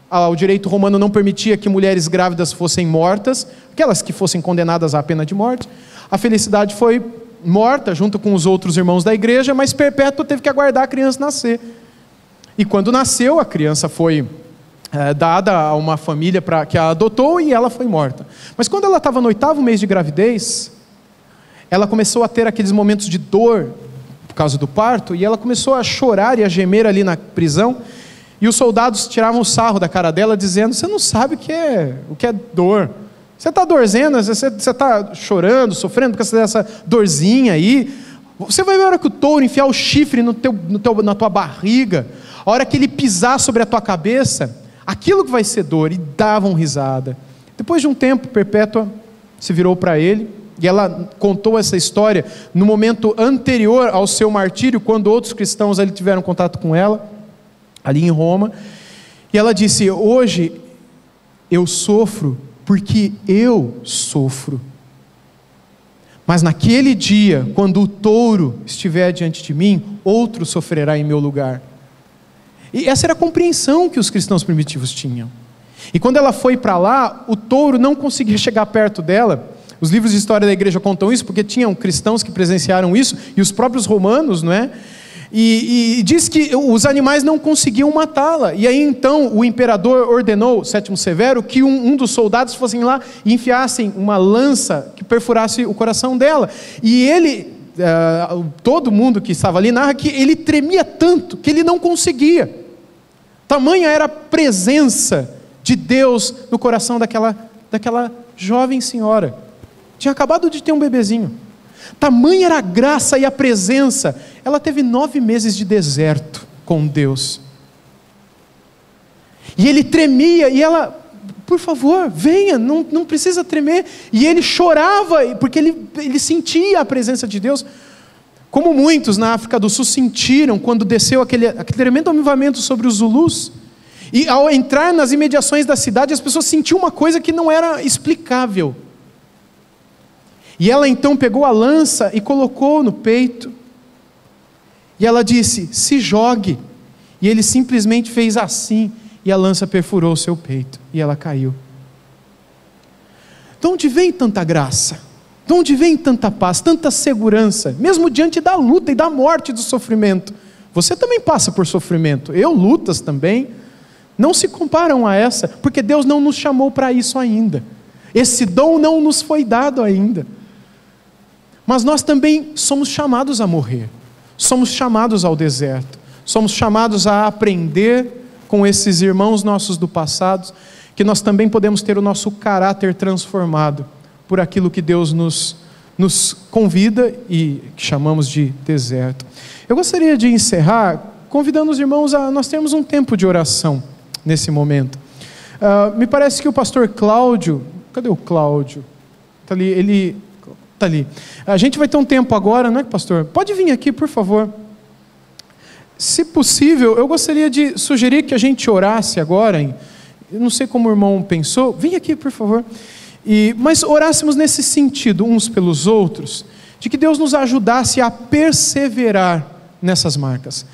A: o direito romano não permitia que mulheres grávidas fossem mortas, aquelas que fossem condenadas à pena de morte. A Felicidade foi morta junto com os outros irmãos da igreja, mas Perpétua teve que aguardar a criança nascer. E quando nasceu, a criança foi dada a uma família que a adotou e ela foi morta. Mas quando ela estava no 8º mês de gravidez, ela começou a ter aqueles momentos de dor por causa do parto, e ela começou a chorar e a gemer ali na prisão, e os soldados tiravam o sarro da cara dela, dizendo, você não sabe o que é dor, você está dorzendo, você está chorando, sofrendo por causa dessa dorzinha aí, você vai ver a hora que o touro enfiar o chifre na tua barriga, a hora que ele pisar sobre a tua cabeça, aquilo que vai ser dor. E davam risada. Depois de um tempo, Perpétua se virou para ele, e ela contou essa história no momento anterior ao seu martírio, quando outros cristãos ali tiveram contato com ela, ali em Roma, e ela disse, hoje eu sofro porque eu sofro, mas naquele dia, quando o touro estiver diante de mim, outro sofrerá em meu lugar. E essa era a compreensão que os cristãos primitivos tinham. E quando ela foi para lá, o touro não conseguia chegar perto dela. Os livros de história da igreja contam isso, porque tinham cristãos que presenciaram isso, e os próprios romanos, não é? E diz que os animais não conseguiam matá-la. E aí então o imperador ordenou, Sétimo Severo, que um dos soldados fossem lá e enfiassem uma lança que perfurasse o coração dela. E ele, todo mundo que estava ali narra que ele tremia tanto que ele não conseguia. Tamanha era a presença de Deus no coração daquela jovem senhora. Tinha acabado de ter um bebezinho. Tamanha era a graça e a presença. Ela teve 9 meses de deserto com Deus. E ele tremia, e ela, por favor, venha, não precisa tremer. E ele chorava, porque ele sentia a presença de Deus. Como muitos na África do Sul sentiram quando desceu aquele tremendo avivamento sobre os Zulus. E ao entrar nas imediações da cidade, as pessoas sentiam uma coisa que não era explicável. E ela então pegou a lança e colocou no peito. E ela disse, se jogue. E ele simplesmente fez assim, e a lança perfurou o seu peito, e ela caiu. De onde vem tanta graça? De De onde vem tanta paz, tanta segurança, mesmo diante da luta e da morte, do sofrimento? Você também passa por sofrimento, eu lutas também, não se comparam a essa, porque Deus não nos chamou para isso ainda, esse dom não nos foi dado ainda, mas nós também somos chamados a morrer, somos chamados ao deserto, somos chamados a aprender com esses irmãos nossos do passado, que nós também podemos ter o nosso caráter transformado por aquilo que Deus nos convida e que chamamos de deserto. Eu gostaria de encerrar convidando os irmãos a nós termos um tempo de oração nesse momento. Me parece que o pastor Cláudio, cadê o Cláudio? Está ali, ele está ali. A gente vai ter um tempo agora, não é, pastor? Pode vir aqui, por favor. Se possível, eu gostaria de sugerir que a gente orasse agora, eu não sei como o irmão pensou, vem aqui, por favor. Mas orássemos nesse sentido, uns pelos outros, de que Deus nos ajudasse a perseverar nessas marcas.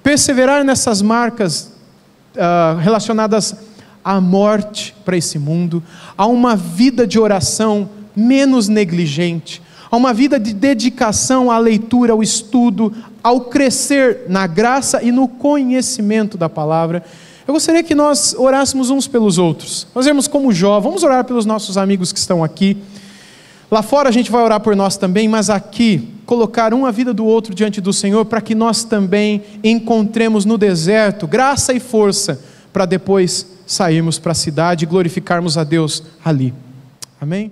A: Perseverar nessas marcas relacionadas à morte para esse mundo, a uma vida de oração menos negligente, a uma vida de dedicação à leitura, ao estudo, ao crescer na graça e no conhecimento da palavra. Eu gostaria que nós orássemos uns pelos outros, fazermos como Jó, vamos orar pelos nossos amigos que estão aqui, lá fora a gente vai orar por nós também, mas aqui, colocar um a vida do outro diante do Senhor, para que nós também encontremos no deserto graça e força, para depois sairmos para a cidade e glorificarmos a Deus ali. Amém?